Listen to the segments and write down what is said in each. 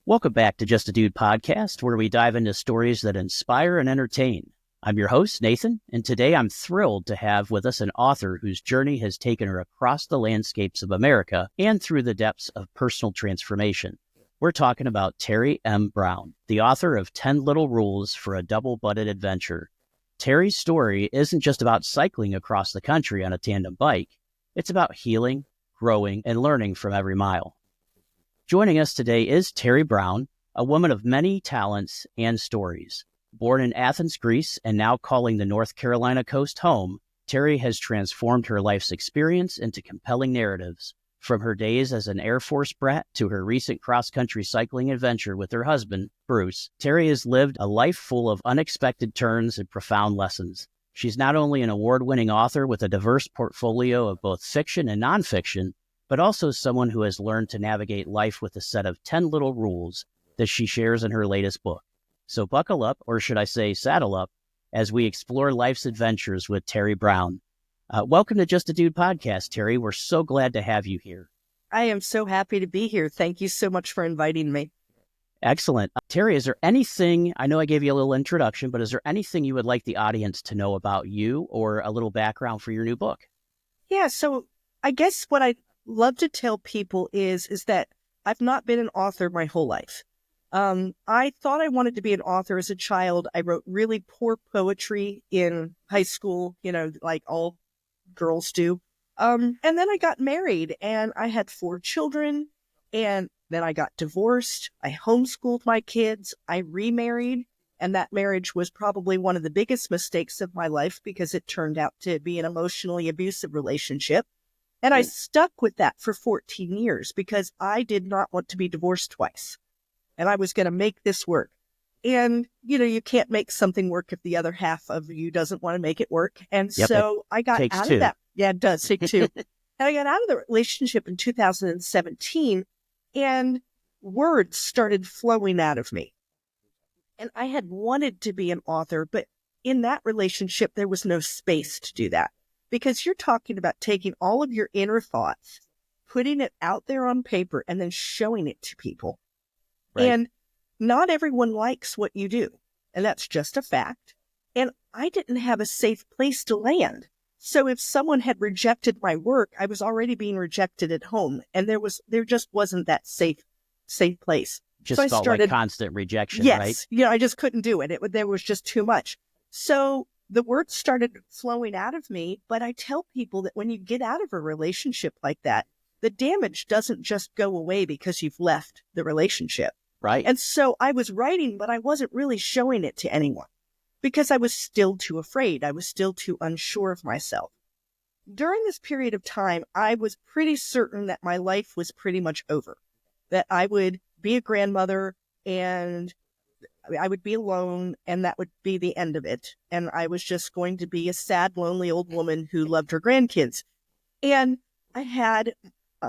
Welcome back to Just a Dude podcast, where we dive into stories that inspire and entertain. I'm your host, Nathan, and today I'm thrilled to have with us an author whose journey has taken her across the landscapes of America and through the depths of personal transformation. We're talking about Teri M. Brown, the author of 10 Little Rules for a Double-Butted Adventure. Teri's story isn't just about cycling across the country on a tandem bike. It's about healing, growing, and learning from every mile. Joining us today is Teri Brown, a woman of many talents and stories. Born in Athens, Greece, and now calling the North Carolina coast home, Teri has transformed her life's experience into compelling narratives. From her days as an Air Force brat to her recent cross-country cycling adventure with her husband, Bruce, Teri has lived a life full of unexpected turns and profound lessons. She's not only an award-winning author with a diverse portfolio of both fiction and nonfiction, but also someone who has learned to navigate life with a set of 10 little rules that she shares in her latest book. So buckle up, or should I say saddle up, as we explore life's adventures with Teri Brown. Welcome to Just a Dude podcast, Teri. We're so glad to have you here. I am so happy to be here. Thank you so much for inviting me. Excellent. Teri, is there anything, I know I gave you a little introduction, but is there anything you would like the audience to know about you or a little background for your new book? Yeah, so I guess what I'd love to tell people is that I've not been an author my whole life. I thought I wanted to be an author as a child. I wrote really poor poetry in high school, like all girls do. And then I got married and I had 4 children, and then I got divorced. I homeschooled my kids. I remarried, and that marriage was probably one of the biggest mistakes of my life because it turned out to be an emotionally abusive relationship. And I stuck with that for 14 years because I did not want to be divorced twice. And I was going to make this work. And, you can't make something work if the other half of you doesn't want to make it work. And so I got out of that. Yeah, it does take 2. And I got out of the relationship in 2017, and words started flowing out of me. And I had wanted to be an author, but in that relationship, there was no space to do that. Because you're talking about taking all of your inner thoughts, putting it out there on paper, and then showing it to people. Right. And not everyone likes what you do. And that's just a fact. And I didn't have a safe place to land. So if someone had rejected my work, I was already being rejected at home. And there just wasn't that safe place. Just so felt like constant rejection, yes, right? I just couldn't do it. There was just too much. So the words started flowing out of me. But I tell people that when you get out of a relationship like that, the damage doesn't just go away because you've left the relationship. Right. And so I was writing, but I wasn't really showing it to anyone because I was still too afraid. I was still too unsure of myself. During this period of time, I was pretty certain that my life was pretty much over, that I would be a grandmother and I would be alone, and that would be the end of it. And I was just going to be a sad, lonely old woman who loved her grandkids. And I had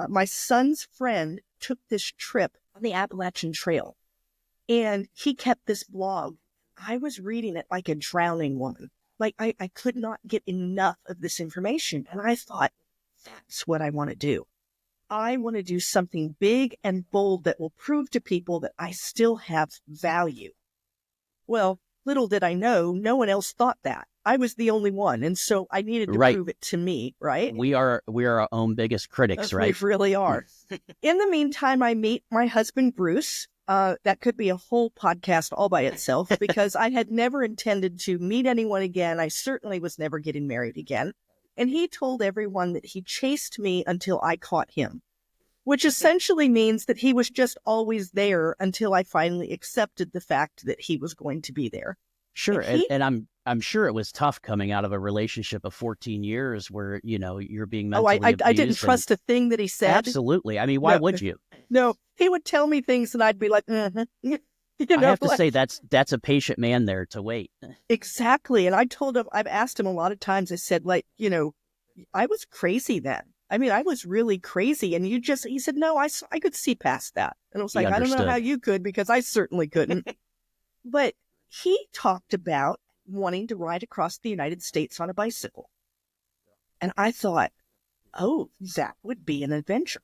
my son's friend took this trip on the Appalachian Trail, and he kept this blog. I was reading it like a drowning woman. Like I could not get enough of this information. And I thought, that's what I want to do. I want to do something big and bold that will prove to people that I still have value. Well, little did I know, no one else thought that. I was the only one. And so I needed to prove it to me, right? We are our own biggest critics, right? We really are. In the meantime, I meet my husband, Bruce. That could be a whole podcast all by itself because I had never intended to meet anyone again. I certainly was never getting married again. And he told everyone that he chased me until I caught him, which essentially means that he was just always there until I finally accepted the fact that he was going to be there. Sure. And I'm sure it was tough coming out of a relationship of 14 years where, you're being mentally abused. I didn't trust a thing that he said. Absolutely. I mean, why would you? No, he would tell me things and I'd be like, I have to say that's a patient man there to wait. Exactly. And I've asked him a lot of times, I said, I was crazy then. I mean, I was really crazy. And he said, no, I could see past that. And I was like, I don't know how you could, because I certainly couldn't. But he talked about wanting to ride across the United States on a bicycle. And I thought, oh, that would be an adventure.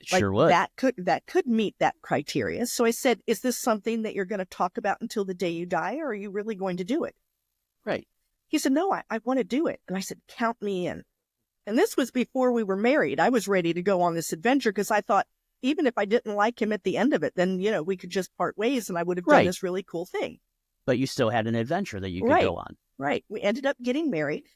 Sure would. That could meet that criteria. So I said, is this something that you're going to talk about until the day you die, or are you really going to do it? Right. He said, no, I want to do it. And I said, count me in. And this was before we were married. I was ready to go on this adventure because I thought, even if I didn't like him at the end of it, then, we could just part ways and I would have done this really cool thing. But you still had an adventure that you could go on. Right. We ended up getting married.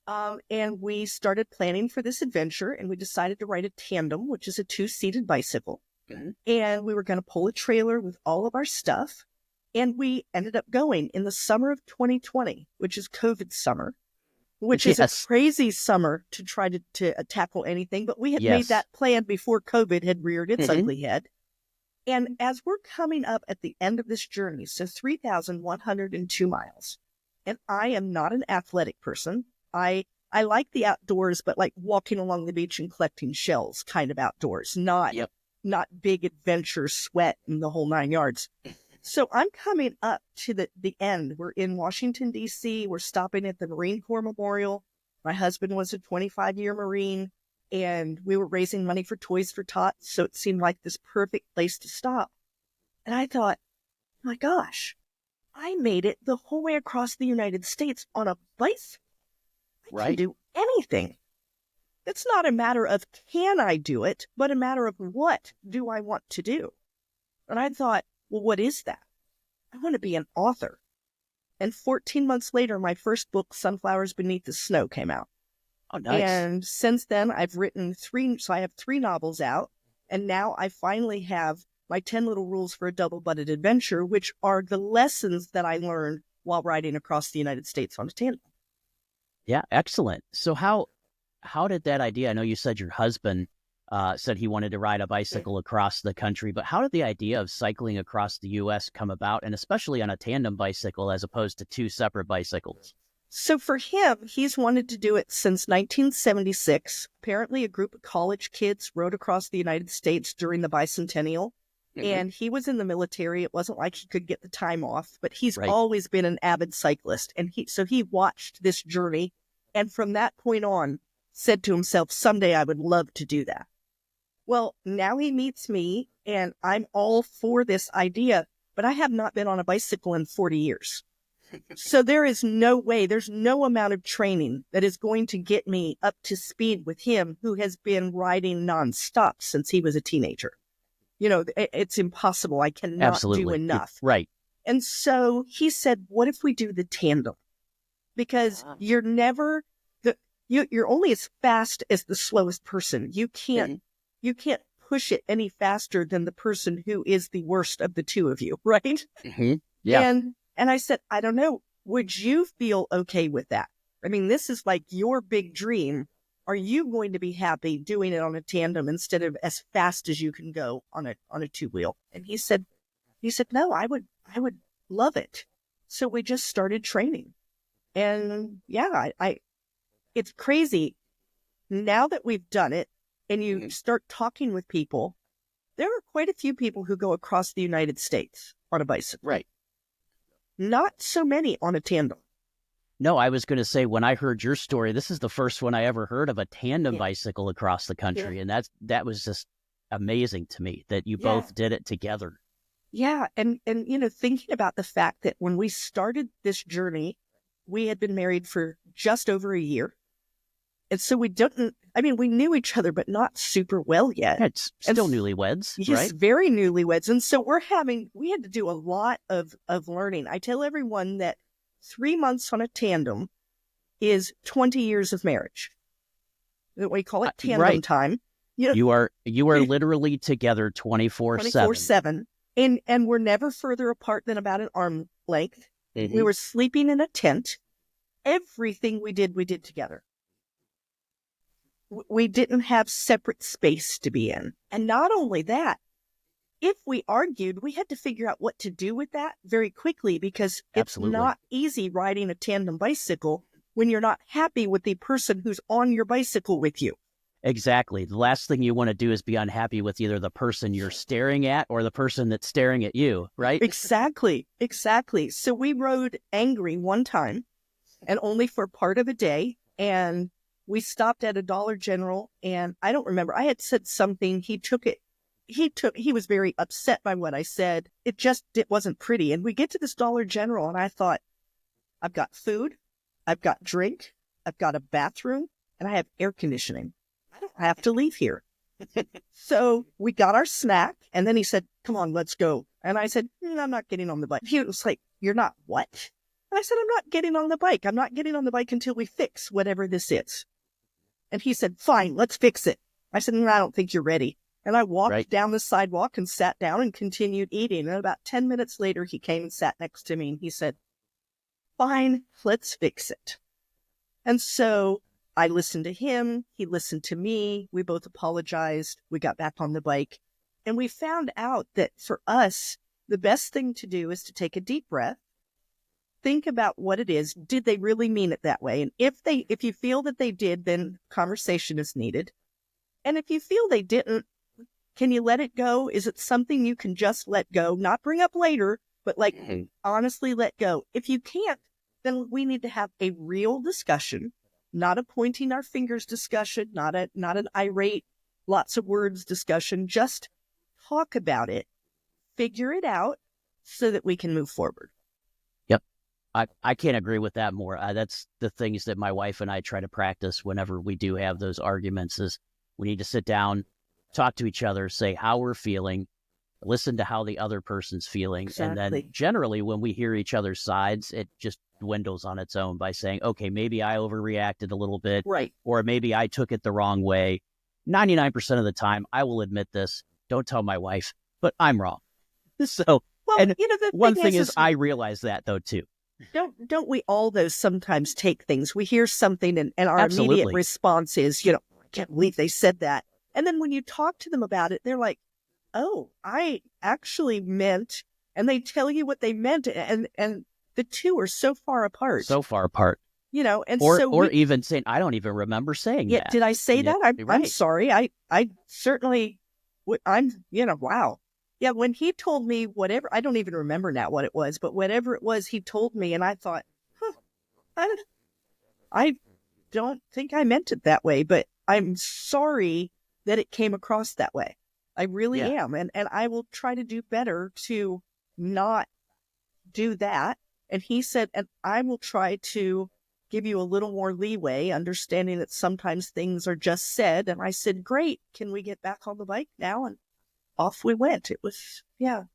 And we started planning for this adventure, and we decided to ride a Tandem, which is a 2-seated bicycle. Mm-hmm. And we were going to pull a trailer with all of our stuff. And we ended up going in the summer of 2020, which is COVID summer, which is a crazy summer to try to tackle anything. But we had made that plan before COVID had reared its ugly head. And as we're coming up at the end of this journey, so 3,102 miles, and I am not an athletic person. I like the outdoors, but like walking along the beach and collecting shells kind of outdoors, not big adventure, sweat, and the whole 9 yards. So I'm coming up to the end. We're in Washington, D.C. We're stopping at the Marine Corps Memorial. My husband was a 25-year Marine, and we were raising money for Toys for Tots, so it seemed like this perfect place to stop. And I thought, my gosh, I made it the whole way across the United States on a bicycle. I can do anything. It's not a matter of can I do it, but a matter of what do I want to do. And I thought, well, what is that? I want to be an author. And 14 months later, my first book, Sunflowers Beneath the Snow, came out. Oh, nice. And since then, I've written 3, so I have 3 novels out. And now I finally have my 10 Little Rules for a Double-Butted Adventure, which are the lessons that I learned while riding across the United States on a tandem. Yeah, excellent. So how did that idea, I know you said your husband said he wanted to ride a bicycle across the country, but how did the idea of cycling across the U.S. come about, and especially on a tandem bicycle as opposed to 2 separate bicycles? So for him, he's wanted to do it since 1976. Apparently, a group of college kids rode across the United States during the bicentennial, and he was in the military. It wasn't like he could get the time off, but he's always been an avid cyclist, and he watched this journey, and from that point on, said to himself, someday I would love to do that. Well, now he meets me, and I'm all for this idea, but I have not been on a bicycle in 40 years. So there is no way, there's no amount of training that is going to get me up to speed with him, who has been riding nonstop since he was a teenager. It's impossible. I cannot do enough. Right. And so he said, what if we do the tandem? Because you're never, you're only as fast as the slowest person. You can't push it any faster than the person who is the worst of the two of you, right? Mm-hmm. Yeah. And I said, I don't know, would you feel okay with that? I mean, this is like your big dream. Are you going to be happy doing it on a tandem instead of as fast as you can go on a 2-wheel? And he said, no, I would love it. So we just started training. And yeah, it's crazy. Now that we've done it and you start talking with people, there are quite a few people who go across the United States on a bicycle. Right. Not so many on a tandem. No, I was going to say, when I heard your story, this is the first one I ever heard of a tandem bicycle across the country. And that was just amazing to me that you both did it together. Yeah. And, thinking about the fact that when we started this journey, we had been married for just over a year. And so we knew each other, but not super well yet. Yeah, it's still newlyweds, yes, right? Very newlyweds. And so we had to do a lot of learning. I tell everyone that 3 months on a tandem is 20 years of marriage. We call it tandem time. You are literally together 24/7. 24/7. And we're never further apart than about an arm length. Mm-hmm. We were sleeping in a tent. Everything we did together. We didn't have separate space to be in. And not only that, if we argued, we had to figure out what to do with that very quickly, because it's not easy riding a tandem bicycle when you're not happy with the person who's on your bicycle with you. Exactly. The last thing you want to do is be unhappy with either the person you're staring at or the person that's staring at you, right? Exactly. So we rode angry one time, and only for part of a day. And we stopped at a Dollar General, and I don't remember. I had said something. He was very upset by what I said. It wasn't pretty. And we get to this Dollar General, and I thought, I've got food, I've got drink, I've got a bathroom, and I have air conditioning. I don't have to leave here. So we got our snack, and then he said, come on, let's go. And I said, I'm not getting on the bike. He was like, you're not what? And I said, I'm not getting on the bike. I'm not getting on the bike until we fix whatever this is. And he said, fine, let's fix it. I said, I don't think you're ready. And I walked down the sidewalk and sat down and continued eating. And about 10 minutes later, he came and sat next to me, and he said, fine, let's fix it. And so I listened to him. He listened to me. We both apologized. We got back on the bike. And we found out that for us, the best thing to do is to take a deep breath. Think about what it is. Did they really mean it that way? And if you feel that they did, then conversation is needed. And if you feel they didn't, can you let it go? Is it something you can just let go? Not bring up later, but honestly let go. If you can't, then we need to have a real discussion, not a pointing our fingers discussion, not an irate, lots of words discussion. Just talk about it, figure it out so that we can move forward. Yep. I can't agree with that more. That's the things that my wife and I try to practice whenever we do have those arguments is we need to sit down, talk to each other, say how we're feeling, listen to how the other person's feeling. Exactly. And then generally when we hear each other's sides, it just dwindles on its own by saying, okay, maybe I overreacted a little bit, right? Or maybe I took it the wrong way. 99% of the time, I will admit this. Don't tell my wife, but I'm wrong. So, the one thing is I realize that though too. Don't we all though sometimes take things? We hear something and our Absolutely. Immediate response is, I can't believe they said that. And then when you talk to them about it, they're like, oh, I actually meant, and they tell you what they meant, and the two are so far apart. And even saying, I don't even remember saying that. Did I say that? I'm sorry. I certainly, wow. Yeah, when he told me whatever, I don't even remember now what it was, but whatever it was, he told me, and I thought, I don't think I meant it that way, but I'm sorry that it came across that way. I really am. And I will try to do better to not do that. And he said, and I will try to give you a little more leeway, understanding that sometimes things are just said. And I said, great. Can we get back on the bike now? And off we went. It was,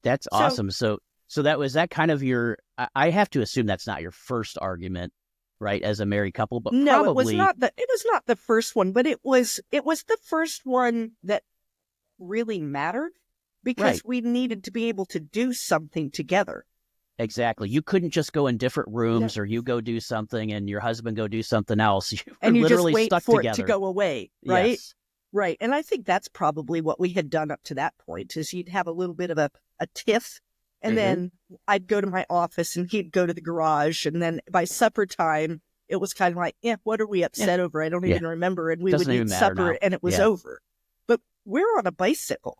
That's awesome. So was that kind of your, I have to assume that's not your first argument, right? As a married couple, but no, probably... it was not the first one, but it was the first one that really mattered because we needed to be able to do something together. Exactly. You couldn't just go in different rooms or you go do something and your husband go do something else. You literally just wait stuck for together. It to go away, right? Yes. Right. And I think that's probably what we had done up to that point is you'd have a little bit of a tiff and then I'd go to my office and he'd go to the garage. And then by supper time, it was kind of like, what are we upset over? I don't even remember. And we would eat supper and it was over. But we're on a bicycle,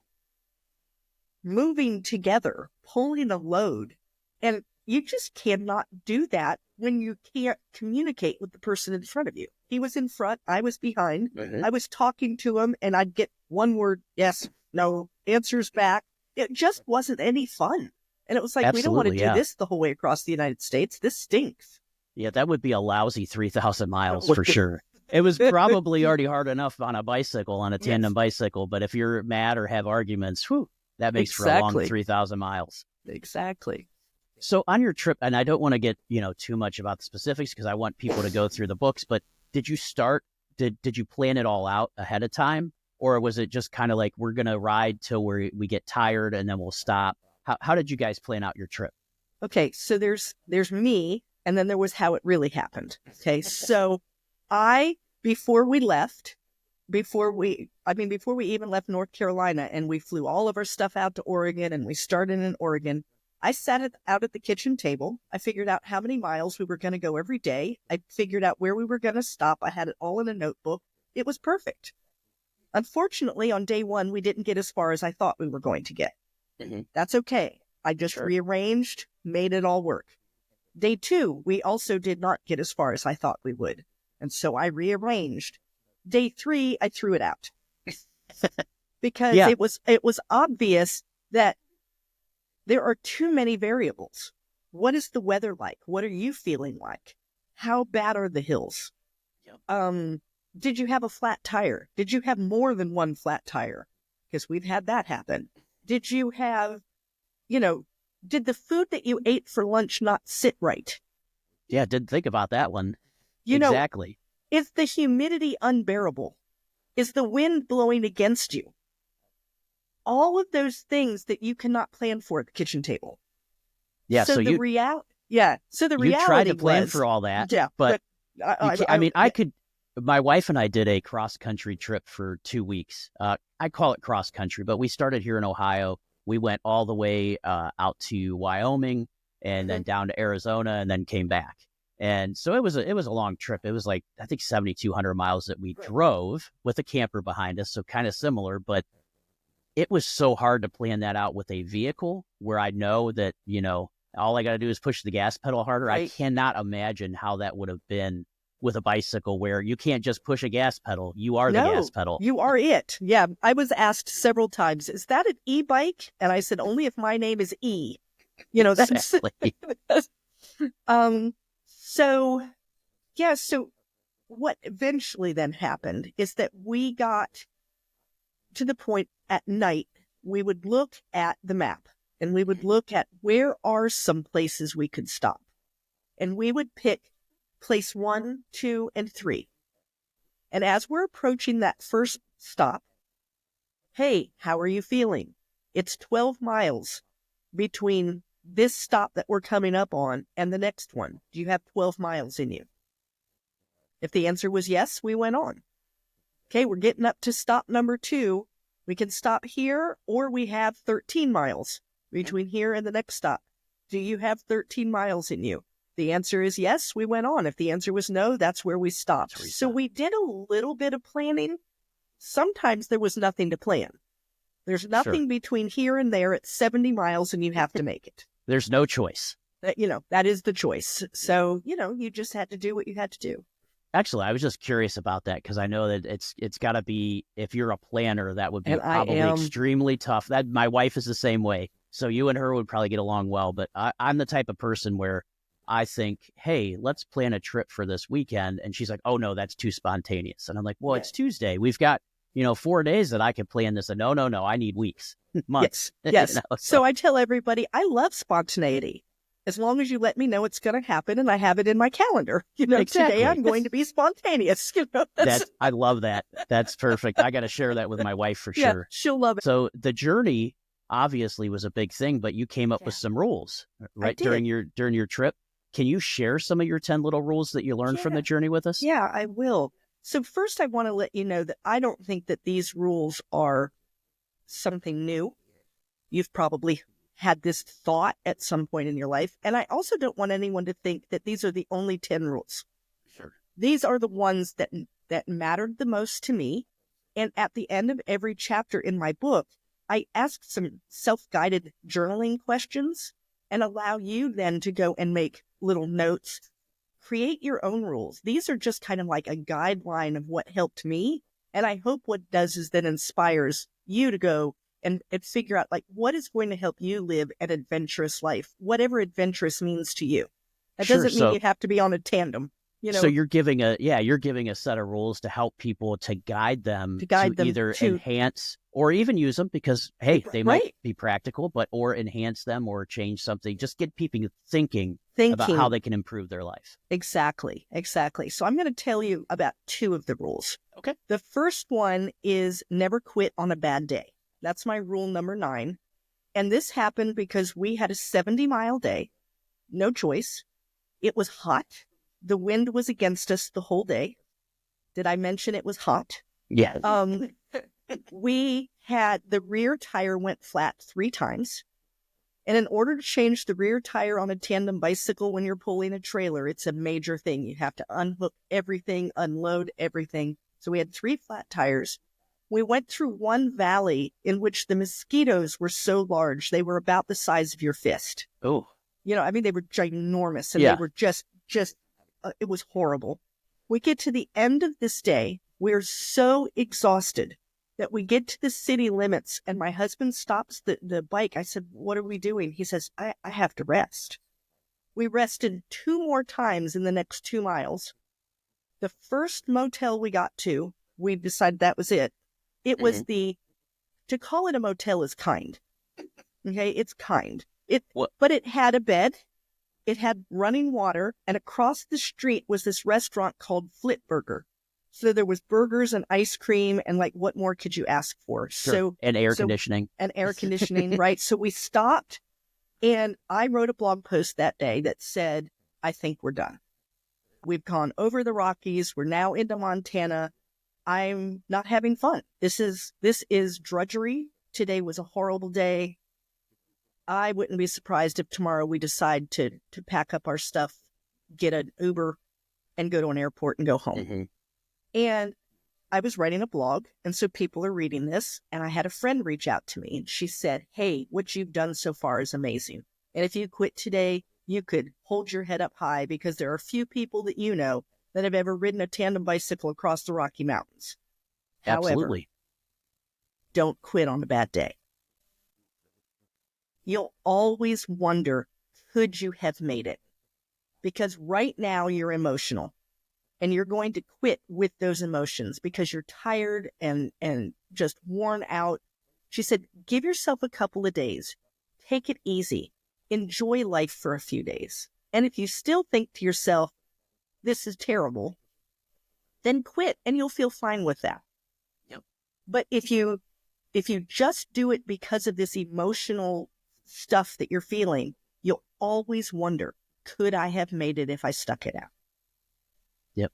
moving together, pulling a load. And you just cannot do that when you can't communicate with the person in front of you. He was in front, I was behind. I was talking to him and I'd get one word, yes, no, answers back. It just wasn't any fun. And it was like, we don't want to do this the whole way across the United States. This stinks. Yeah, that would be a lousy 3,000 miles for sure. It was probably already hard enough on a bicycle, on a tandem bicycle. But if you're mad or have arguments, that makes for a long 3,000 miles. Exactly. So on your trip, and I don't want to get, too much about the specifics because I want people to go through the books, but did you plan it all out ahead of time? Or was it just kind of like, we're going to ride till we get tired and then we'll stop? How did you guys plan out your trip? Okay. So there's me, and then there was how it really happened. Okay. So before we even left North Carolina and we flew all of our stuff out to Oregon and we started in Oregon, I sat out at the kitchen table. I figured out how many miles we were going to go every day. I figured out where we were going to stop. I had it all in a notebook. It was perfect. Unfortunately, on day one, we didn't get as far as I thought we were going to get. That's okay. I just rearranged, made it all work. Day two, we also did not get as far as I thought we would. And so I rearranged. Day 3, I threw it out because Yeah. it was obvious that there are too many variables. What is the weather like? What are you feeling like? How bad are the hills? Yep. Did you have a flat tire? Did you have more than one flat tire? Because we've had that happen. Did you have, did the food that you ate for lunch not sit right? Yeah, didn't think about that one. You know, Exactly. is the humidity unbearable? Is the wind blowing against you? All of those things that you cannot plan for at the kitchen table. Yeah, So so the you tried to reality plan was, for all that, yeah, but you can't, I mean, yeah, my wife and I did a cross-country trip for 2 weeks. I call it cross-country, but we started here in Ohio. We went all the way out to Wyoming and then down to Arizona and then came back. And so it was a long trip. It was like, I think 7,200 miles that we drove with a camper behind us. So kind of similar, but it was so hard to plan that out with a vehicle where I know that, all I got to do is push the gas pedal harder. I right. cannot imagine how that would have been with a bicycle where you can't just push a gas pedal. You are the gas pedal. You are it. Yeah. I was asked several times, is that an e-bike? And I said, only if my name is E. That's Exactly. so yeah, so what eventually then happened is that we got to the point at night, we would look at the map and we would look at where are some places we could stop. And we would pick place 1, 2, and 3. And as we're approaching that first stop, hey, how are you feeling? It's 12 miles between this stop that we're coming up on and the next one. Do you have 12 miles in you? If the answer was yes, we went on. Okay, we're getting up to stop number 2. We can stop here, or we have 13 miles between here and the next stop. Do you have 13 miles in you? The answer is yes, we went on. If the answer was no, that's where we stopped. So we did a little bit of planning. Sometimes there was nothing to plan. There's nothing between here and there at 70 miles, and you have to make it. There's no choice. That is the choice. So, you just had to do what you had to do. Actually, I was just curious about that because I know that it's got to be, if you're a planner, that would be probably extremely tough. That my wife is the same way. So you and her would probably get along well. But I'm the type of person where I think, hey, let's plan a trip for this weekend. And she's like, oh, no, that's too spontaneous. And I'm like, well, it's Tuesday. We've got, 4 days that I can plan this. And no, I need weeks, months. Yes. So I tell everybody, I love spontaneity. As long as you let me know it's going to happen and I have it in my calendar. Exactly. Today I'm going to be spontaneous. I love that. That's perfect. I got to share that with my wife for sure. She'll love it. So the journey obviously was a big thing, but you came up with some rules, right? During your trip. Can you share some of your 10 little rules that you learned from the journey with us? Yeah, I will. So first I want to let you know that I don't think that these rules are something new. You've probably had this thought at some point in your life. And I also don't want anyone to think that these are the only 10 rules. Sure. These are the ones that mattered the most to me. And at the end of every chapter in my book, I ask some self-guided journaling questions and allow you then to go and make little notes. Create your own rules. These are just kind of like a guideline of what helped me. And I hope what does is that inspires you to go and figure out like what is going to help you live an adventurous life, whatever adventurous means to you. That doesn't mean you have to be on a tandem. So you're giving a set of rules to help people, to guide them to either enhance or even use them because, hey, they might be practical, or enhance them or change something. Just get people thinking about how they can improve their life. Exactly. So I'm going to tell you about 2 of the rules. Okay. The first one is never quit on a bad day. That's my rule number 9. And this happened because we had a 70-mile day. No choice. It was hot. The wind was against us the whole day. Did I mention it was hot? Yeah. We had the rear tire went flat 3 times. And in order to change the rear tire on a tandem bicycle when you're pulling a trailer, it's a major thing. You have to unhook everything, unload everything. So we had 3 flat tires. We went through one valley in which the mosquitoes were so large, they were about the size of your fist. Oh. They were ginormous and they were just it was horrible. We get to the end of this day. we're so exhausted that we get to the city limits and my husband stops the bike. I said, what are we doing? He says, I have to rest. We rested 2 more times in the next 2 miles. The first motel we got to, we decided that was it. It was to call it a motel is kind. Okay, it's kind. But it had a bed, it had running water, and across the street was this restaurant called Flip Burger. So there was burgers and ice cream and like, what more could you ask for? Sure. So and air conditioning. And air conditioning, right? So we stopped and I wrote a blog post that day that said, I think we're done. We've gone over the Rockies. We're now into Montana. I'm not having fun. This is drudgery. Today was a horrible day. I wouldn't be surprised if tomorrow we decide to pack up our stuff, get an Uber, and go to an airport and go home. And I was writing a blog, and so people are reading this, and I had a friend reach out to me, and she said, hey, what you've done so far is amazing. And if you quit today, you could hold your head up high because there are few people that you know that have ever ridden a tandem bicycle across the Rocky Mountains. Absolutely. However, don't quit on a bad day. You'll always wonder, could you have made it? Because right now you're emotional. And you're going to quit with those emotions because you're tired and just worn out. She said, give yourself a couple of days. Take it easy. Enjoy life for a few days. And if you still think to yourself, this is terrible, then quit and you'll feel fine with that. Yep. But if you just do it because of this emotional stuff that you're feeling, you'll always wonder, could I have made it if I stuck it out? Yep,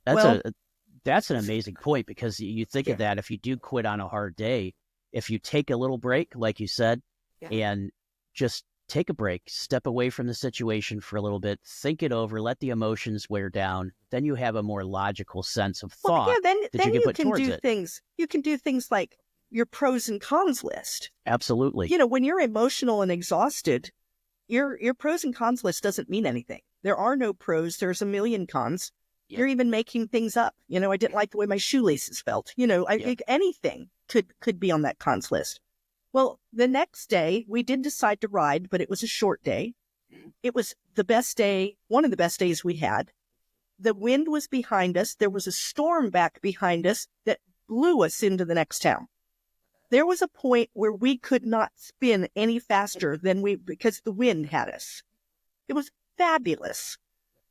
that's an amazing point because you think of that if you do quit on a hard day, if you take a little break, like you said, and just take a break, step away from the situation for a little bit, think it over, let the emotions wear down, then you have a more logical sense of thought then that you can put towards it. You can do things like your pros and cons list. Absolutely. When you're emotional and exhausted, your pros and cons list doesn't mean anything. There are no pros. There's a million cons. You're even making things up. I didn't like the way my shoelaces felt. I think anything could be on that cons list. Well, the next day we did decide to ride, but it was a short day. It was the best day, one of the best days we had. The wind was behind us. There was a storm back behind us that blew us into the next town. There was a point where we could not spin any faster because the wind had us. It was fabulous.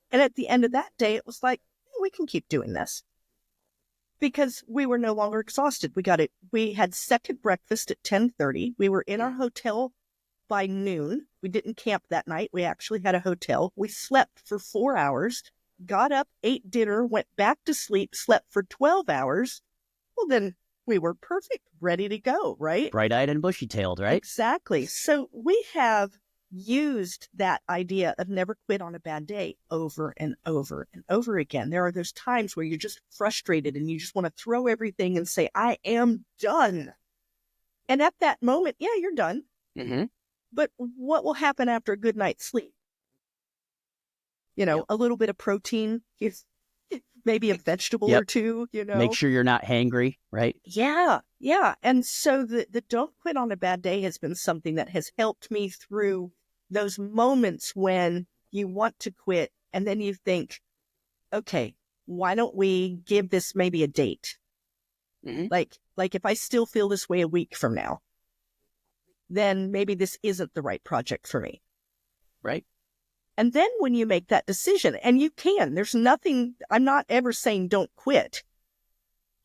And at the end of that day, it was like, we can keep doing this. Because we were no longer exhausted. We had second breakfast at 10:30. We were in our hotel by noon. We didn't camp that night. We actually had a hotel. We slept for 4 hours, got up, ate dinner, went back to sleep, slept for 12 hours. Well, then we were perfect, ready to go, right? Bright-eyed and bushy-tailed, right? Exactly. So we have used that idea of never quit on a bad day over and over and over again. There are those times where you're just frustrated and you just want to throw everything and say, I am done. And at that moment, you're done. But what will happen after a good night's sleep? A little bit of protein, maybe a vegetable or two, Make sure you're not hangry, right? Yeah. And so the don't quit on a bad day has been something that has helped me through those moments when you want to quit and then you think, okay, why don't we give this maybe a date? Like if I still feel this way a week from now, then maybe this isn't the right project for me. Right. And then when you make that decision, and you can, there's nothing, I'm not ever saying don't quit.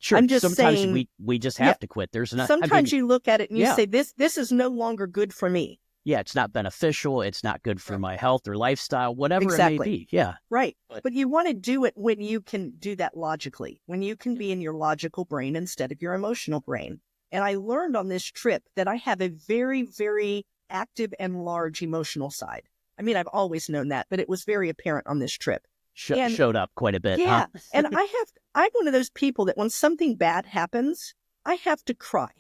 Sure. I'm just sometimes saying, we just have to quit. There's not. Sometimes you look at it and you say, this is no longer good for me. Yeah, it's not beneficial. It's not good for my health or lifestyle, whatever it may be. Yeah. Right. But you want to do it when you can do that logically, when you can be in your logical brain instead of your emotional brain. And I learned on this trip that I have a very, very active and large emotional side. I mean, I've always known that, but it was very apparent on this trip. Showed up quite a bit. Yeah. Huh? And I'm one of those people that when something bad happens, I have to cry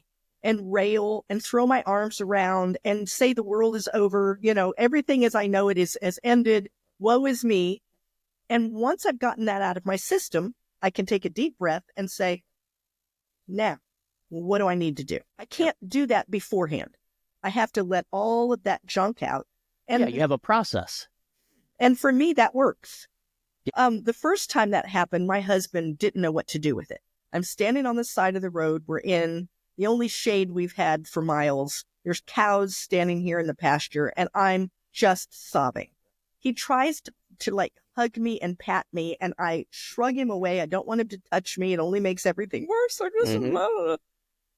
and rail and throw my arms around and say the world is over. Everything as I know it has ended. Woe is me. And once I've gotten that out of my system, I can take a deep breath and say, Now, what do I need to do? I can't do that beforehand. I have to let all of that junk out. And you have a process. And for me, that works. The first time that happened, my husband didn't know what to do with it. I'm standing on the side of the road. We're in the only shade we've had for miles. There's cows standing here in the pasture, and I'm just sobbing. He tries to like hug me and pat me, and I shrug him away. I don't want him to touch me. It only makes everything worse.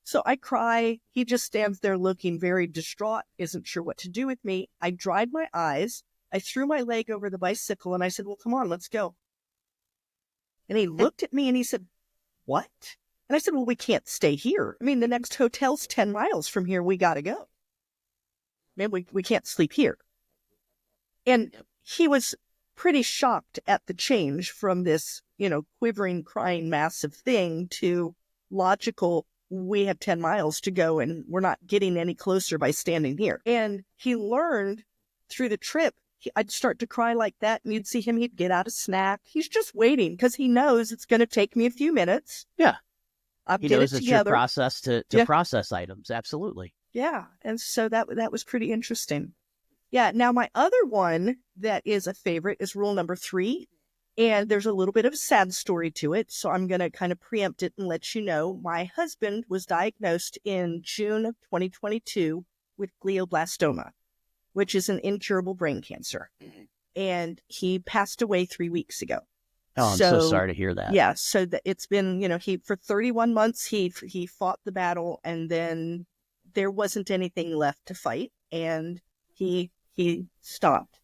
So I cry. He just stands there looking very distraught, isn't sure what to do with me. I dried my eyes. I threw my leg over the bicycle and I said, well, come on, let's go. And he looked at me and he said, what? And I said, well, we can't stay here. I mean, the next hotel's 10 miles from here. We got to go. Man, we can't sleep here. And he was pretty shocked at the change from this, quivering, crying, massive thing to logical, we have 10 miles to go and we're not getting any closer by standing here. And he learned through the trip, I'd start to cry like that, and you'd see him, he'd get out a snack. He's just waiting because he knows it's going to take me a few minutes. Yeah. He knows it's your process to process items. Absolutely. Yeah. And so that was pretty interesting. Yeah. Now, my other one that is a favorite is rule number 3. And there's a little bit of a sad story to it. So I'm going to kind of preempt it and let you know. My husband was diagnosed in June of 2022 with glioblastoma, which is an incurable brain cancer. And he passed away 3 weeks ago. Oh, I'm so sorry to hear that. Yeah. So it's been, he for 31 months, he fought the battle, and then there wasn't anything left to fight, and he stopped.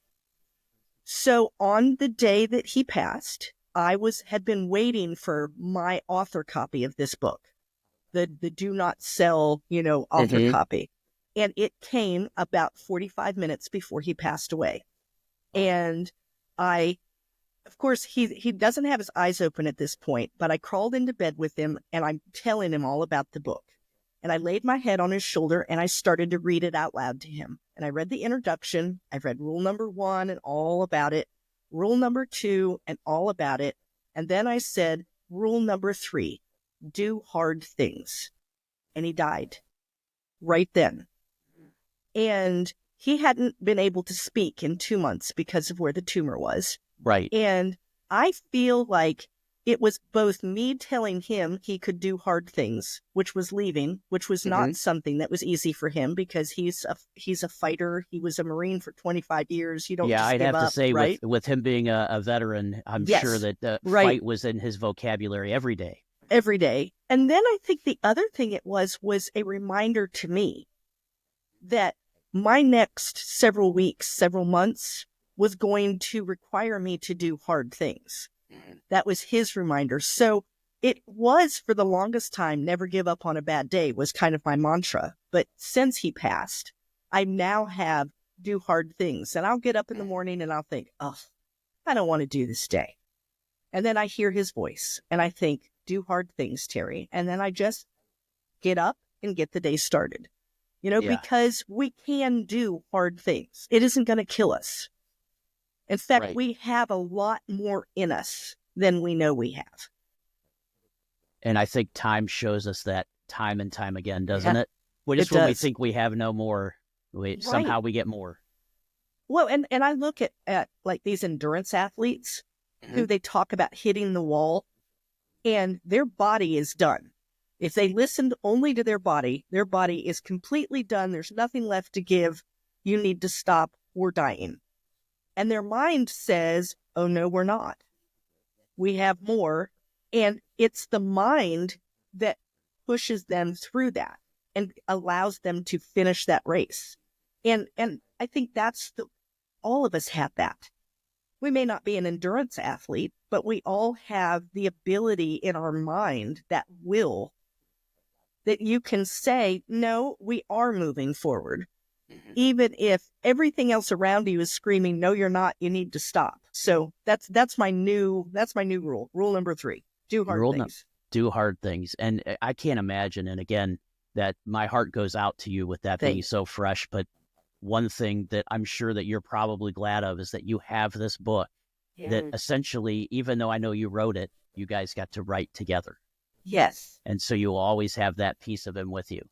So on the day that he passed, I had been waiting for my author copy of this book, the do not sell, author copy. And it came about 45 minutes before he passed away. And of course, he doesn't have his eyes open at this point, but I crawled into bed with him and I'm telling him all about the book. And I laid my head on his shoulder and I started to read it out loud to him. And I read the introduction. I read rule number 1 and all about it. Rule number 2 and all about it. And then I said, rule number 3, do hard things. And he died right then. And he hadn't been able to speak in 2 months because of where the tumor was. Right. And I feel like it was both me telling him he could do hard things, which was leaving, which was not something that was easy for him because he's a fighter. He was a Marine for 25 years. You don't just I'd give have up, to say right? with him being a veteran, I'm sure that fight was in his vocabulary every day. Every day. And then I think the other thing it was a reminder to me that my next several weeks, several months was going to require me to do hard things. That was his reminder. So it was, for the longest time, never give up on a bad day was kind of my mantra. But since he passed, I now have do hard things. And I'll get up in the morning and I'll think, oh, I don't want to do this day. And then I hear his voice and I think, do hard things, Teri. And then I just get up and get the day started. Because we can do hard things. It isn't going to kill us. In fact, we have a lot more in us than we know we have. And I think time shows us that time and time again, doesn't it? When we think we have no more, somehow we get more. Well, and I look at like these endurance athletes who they talk about hitting the wall, and their body is done. If they listened only to their body is completely done. There's nothing left to give. You need to stop. We're dying. And their mind says, oh, no, we're not. We have more. And it's the mind that pushes them through that and allows them to finish that race. And I think all of us have that. We may not be an endurance athlete, but we all have the ability in our mind, that will, that you can say, no, we are moving forward. Even if everything else around you is screaming, no, you're not, you need to stop. So that's my new rule. Rule number 3, do hard things. Do hard things. And I can't imagine, and again, that my heart goes out to you with that being so fresh. But one thing that I'm sure that you're probably glad of is that you have this book that essentially, even though I know you wrote it, you guys got to write together. Yes. And so you'll always have that piece of him with you.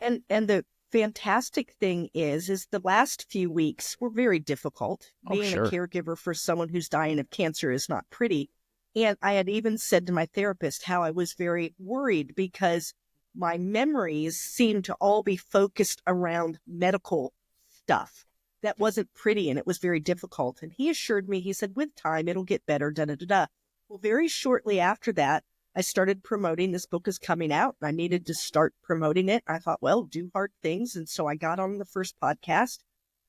And the fantastic thing is the last few weeks were very difficult. Being a caregiver for someone who's dying of cancer is not pretty. And I had even said to my therapist how I was very worried because my memories seemed to all be focused around medical stuff. That wasn't pretty and it was very difficult. And he assured me, he said, with time, it'll get better, da-da-da-da. Well, very shortly after that, I started promoting this book is coming out. And I needed to start promoting it. I thought, well, do hard things. And so I got on the first podcast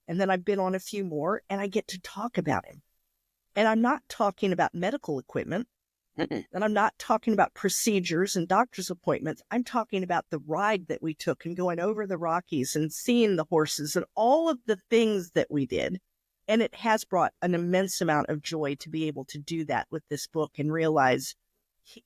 and then I've been on a few more and I get to talk about him. And I'm not talking about medical equipment. And I'm not talking about procedures and doctor's appointments. I'm talking about the ride that we took and going over the Rockies and seeing the horses and all of the things that we did. And it has brought an immense amount of joy to be able to do that with this book and realize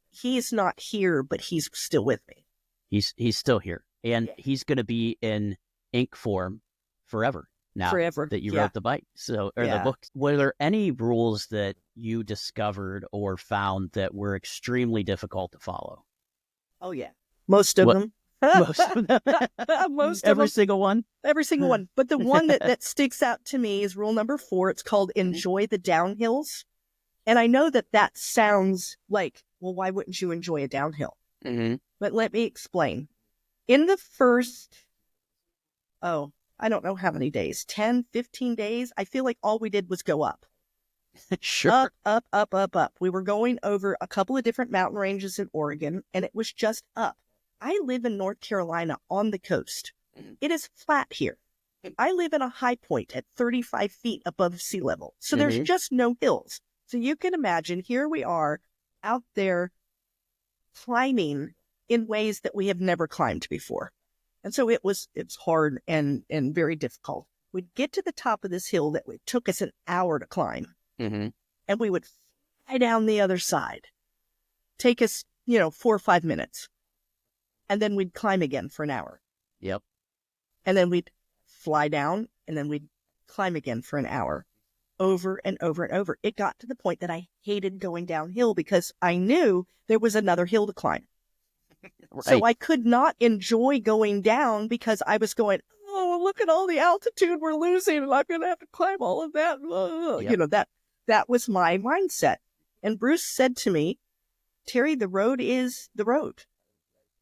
he's not here, but he's still with me. He's still here. And he's going to be in ink form forever. Now that you wrote the bite, the book, were there any rules that you discovered or found that were extremely difficult to follow? Oh yeah, most of them. Most of them. Every single one. Every single one. But the one that sticks out to me is rule number 4. It's called enjoy the downhills, and I know that sounds like, well, why wouldn't you enjoy a downhill? Mm-hmm. But let me explain. In the first, I don't know how many days, 10, 15 days, I feel like all we did was go up. Sure. Up. We were going over a couple of different mountain ranges in Oregon, and it was just up. I live in North Carolina on the coast. It is flat here. I live in a high point at 35 feet above sea level. So there's just no hills. So you can imagine here we are out there climbing in ways that we have never climbed before. And so it's hard and very difficult. We'd get to the top of this hill that it took us an hour to climb. Mm-hmm. And we would fly down the other side. Take us, 4 or 5 minutes. And then we'd climb again for an hour. Yep. And then we'd fly down and then we'd climb again for an hour. Over and over and over. It got to the point that I hated going downhill because I knew there was another hill to climb. Right. So I could not enjoy going down because I was going, oh, look at all the altitude we're losing and I'm going to have to climb all of that. Yep. That was my mindset. And Bruce said to me, Teri, the road is the road.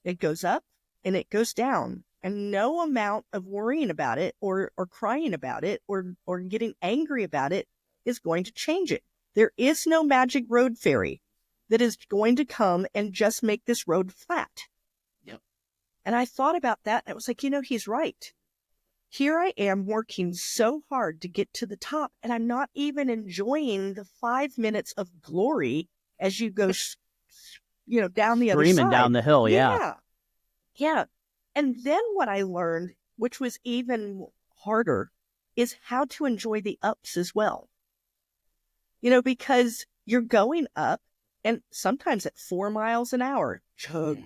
It goes up and it goes down. And no amount of worrying about it or crying about it or getting angry about it is going to change it. There is no magic road fairy that is going to come and just make this road flat. Yep. And I thought about that. And I was like, he's right. Here I am working so hard to get to the top, and I'm not even enjoying the 5 minutes of glory as you go, down the other side. Screaming down the hill, yeah. Yeah. And then what I learned, which was even harder, is how to enjoy the ups as well. Because you're going up, and sometimes at 4 miles an hour, chug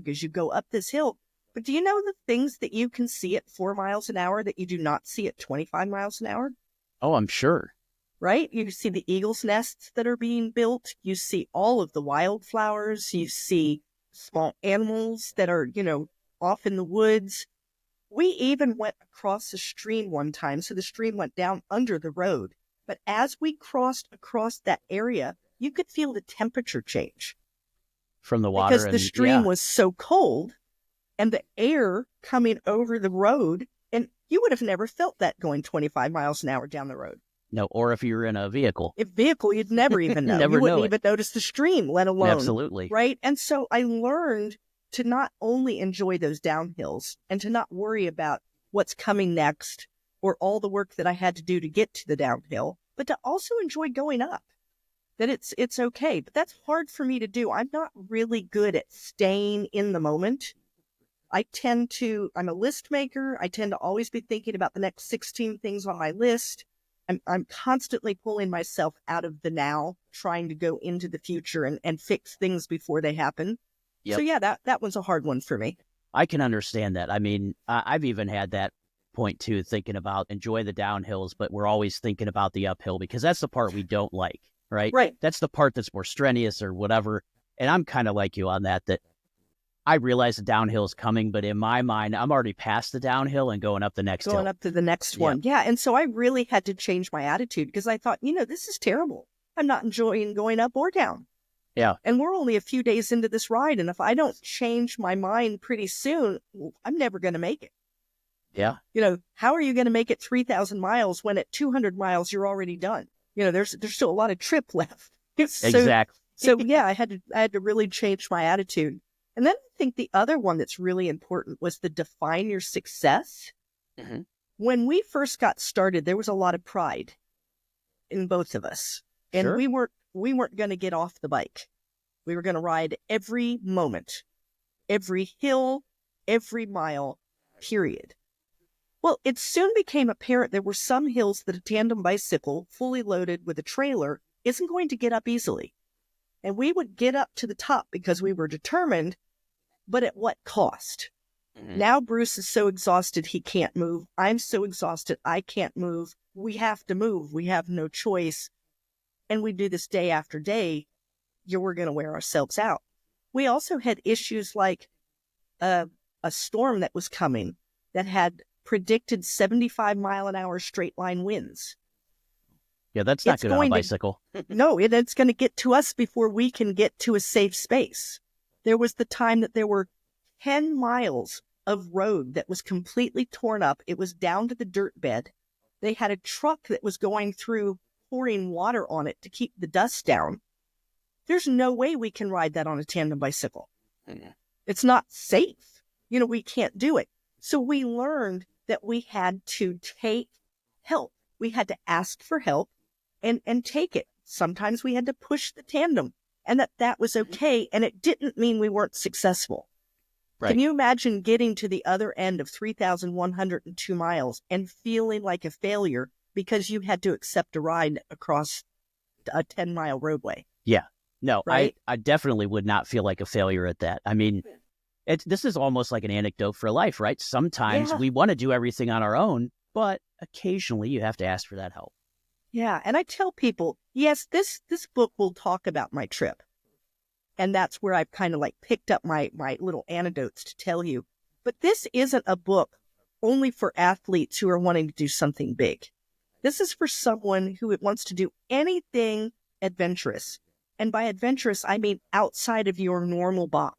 as you go up this hill. But do you know the things that you can see at 4 miles an hour that you do not see at 25 miles an hour? Oh, I'm sure. Right? You see the eagle's nests that are being built. You see all of the wildflowers. You see small animals that are, off in the woods. We even went across a stream one time. So the stream went down under the road. But as we crossed across that area, you could feel the temperature change. From the water. Because the stream was so cold and the air coming over the road. And you would have never felt that going 25 miles an hour down the road. No, or if you were in a vehicle. You'd never even know. You wouldn't even notice the stream, let alone. Absolutely. Right? And so I learned to not only enjoy those downhills and to not worry about what's coming next or all the work that I had to do to get to the downhill, but to also enjoy going up. That it's okay. But that's hard for me to do. I'm not really good at staying in the moment. I'm a list maker. I tend to always be thinking about the next 16 things on my list. I'm constantly pulling myself out of the now, trying to go into the future and fix things before they happen. Yep. So yeah, that one's a hard one for me. I can understand that. I mean, I've even had that point too, thinking about enjoy the downhills, but we're always thinking about the uphill because that's the part we don't like, right? Right. That's the part that's more strenuous or whatever. And I'm kind of like you on that I realize the downhill is coming, but in my mind, I'm already past the downhill and going up the next hill. Going up to the next Yeah. one. Yeah. And so I really had to change my attitude because I thought, this is terrible. I'm not enjoying going up or down. Yeah. And we're only a few days into this ride. And if I don't change my mind pretty soon, I'm never going to make it. Yeah. How are you going to make it 3,000 miles when at 200 miles you're already done? There's still a lot of trip left. Exactly. So yeah, I had to really change my attitude. And then I think the other one that's really important was the define your success. Mm-hmm. When we first got started, there was a lot of pride in both of us. And Sure. we weren't going to get off the bike. We were going to ride every moment, every hill, every mile, period. Well, it soon became apparent there were some hills that a tandem bicycle, fully loaded with a trailer, isn't going to get up easily. And we would get up to the top because we were determined, but at what cost? Mm-hmm. Now Bruce is so exhausted he can't move. I'm so exhausted I can't move. We have to move. We have no choice. And we do this day after day. We're going to wear ourselves out. We also had issues like a storm that was coming that had predicted 75-mile-an-hour straight line winds. Yeah, that's not good on a bicycle. No, it's going to get to us before we can get to a safe space. There was the time that there were 10 miles of road that was completely torn up. It was down to the dirt bed. They had a truck that was going through pouring water on it to keep the dust down. There's no way we can ride that on a tandem bicycle. Mm-hmm. It's not safe. We can't do it. So we learned that we had to take help. We had to ask for help and take it. Sometimes we had to push the tandem, and that was okay. And it didn't mean we weren't successful. Right. Can you imagine getting to the other end of 3,102 miles and feeling like a failure because you had to accept a ride across a 10-mile roadway? Yeah. No, right? I definitely would not feel like a failure at that. I mean, this is almost like an anecdote for life, right? Sometimes we want to do everything on our own, but occasionally you have to ask for that help. Yeah. And I tell people, yes, this book will talk about my trip. And that's where I've kind of like picked up my little anecdotes to tell you. But this isn't a book only for athletes who are wanting to do something big. This is for someone who wants to do anything adventurous. And by adventurous, I mean outside of your normal box.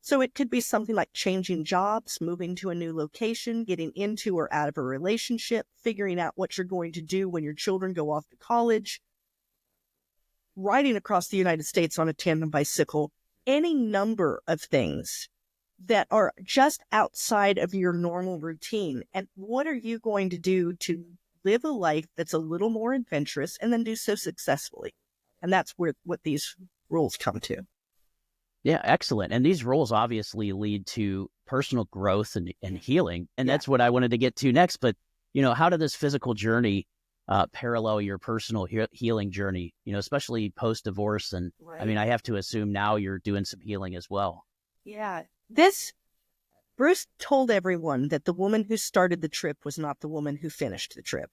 So it could be something like changing jobs, moving to a new location, getting into or out of a relationship, figuring out what you're going to do when your children go off to college, riding across the United States on a tandem bicycle, any number of things that are just outside of your normal routine. And what are you going to do to live a life that's a little more adventurous and then do so successfully? And that's what these rules come to. Yeah, excellent. And these rules obviously lead to personal growth and healing. And that's what I wanted to get to next. But, how did this physical journey parallel your personal healing journey, especially post-divorce? And right. I mean, I have to assume now you're doing some healing as well. Yeah. Bruce told everyone that the woman who started the trip was not the woman who finished the trip.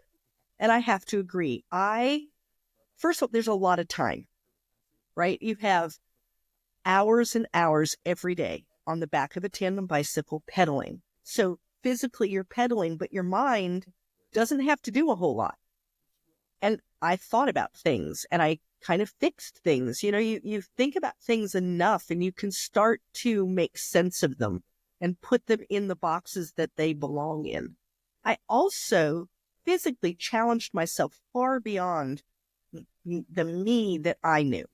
And I have to agree. First of all, there's a lot of time, right? You have hours and hours every day on the back of a tandem bicycle pedaling. So physically you're pedaling, but your mind doesn't have to do a whole lot. And I thought about things and I kind of fixed things. You think about things enough and you can start to make sense of them and put them in the boxes that they belong in. I also physically challenged myself far beyond the me that I knew.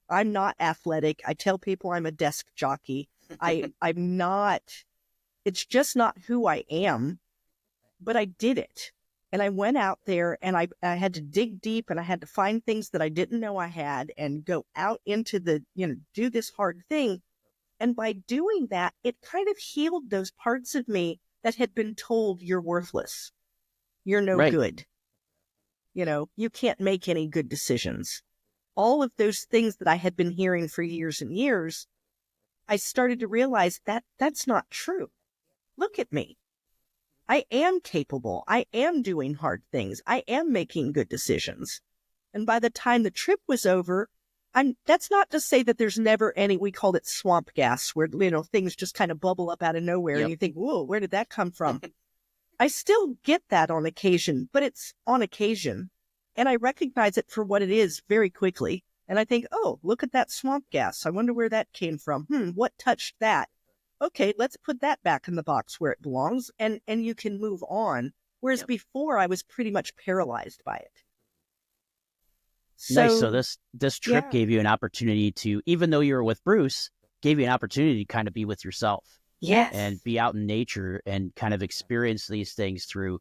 I'm not athletic. I tell people I'm a desk jockey. I'm not, it's just not who I am, but I did it. And I went out there and I had to dig deep and I had to find things that I didn't know I had and go out into do this hard thing. And by doing that, it kind of healed those parts of me that had been told you're worthless. You're no good. You can't make any good decisions. All of those things that I had been hearing for years and years, I started to realize that that's not true. Look at me. I am capable. I am doing hard things. I am making good decisions. And by the time the trip was over, That's not to say that there's never any, we called it swamp gas, where, things just kind of bubble up out of nowhere and you think, whoa, where did that come from? I still get that on occasion, but it's on occasion. And I recognize it for what it is very quickly. And I think, oh, look at that swamp gas. I wonder where that came from. What touched that? Okay, let's put that back in the box where it belongs. And you can move on. Whereas before I was pretty much paralyzed by it. Nice. So this trip gave you an opportunity to, even though you were with Bruce, gave you an opportunity to kind of be with yourself. Yes. And be out in nature and kind of experience these things through.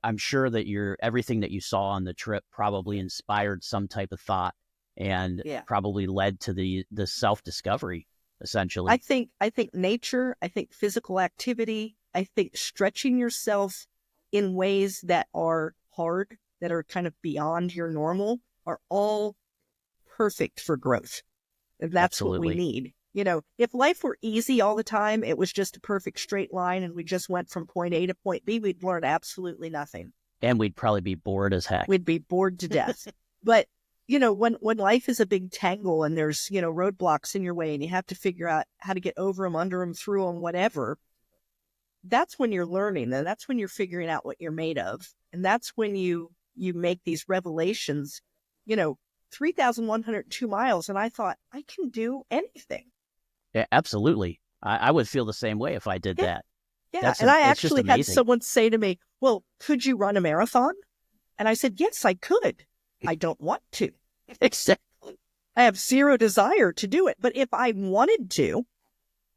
I'm sure that everything that you saw on the trip probably inspired some type of thought and probably led to the self-discovery, essentially. I think nature, I think physical activity, I think stretching yourself in ways that are hard, that are kind of beyond your normal, are all perfect for growth. And that's Absolutely. what we need. If life were easy all the time, it was just a perfect straight line and we just went from point A to point B, we'd learn absolutely nothing. And we'd probably be bored as heck. We'd be bored to death. But, when life is a big tangle and there's, roadblocks in your way and you have to figure out how to get over them, under them, through them, whatever, that's when you're learning, and that's when you're figuring out what you're made of. And that's when you make these revelations, 3,102 miles. And I thought, I can do anything. Yeah, absolutely. I would feel the same way if I did that. Yeah. And I actually had someone say to me, well, could you run a marathon? And I said, yes, I could. I don't want to. Exactly. I have zero desire to do it. But if I wanted to,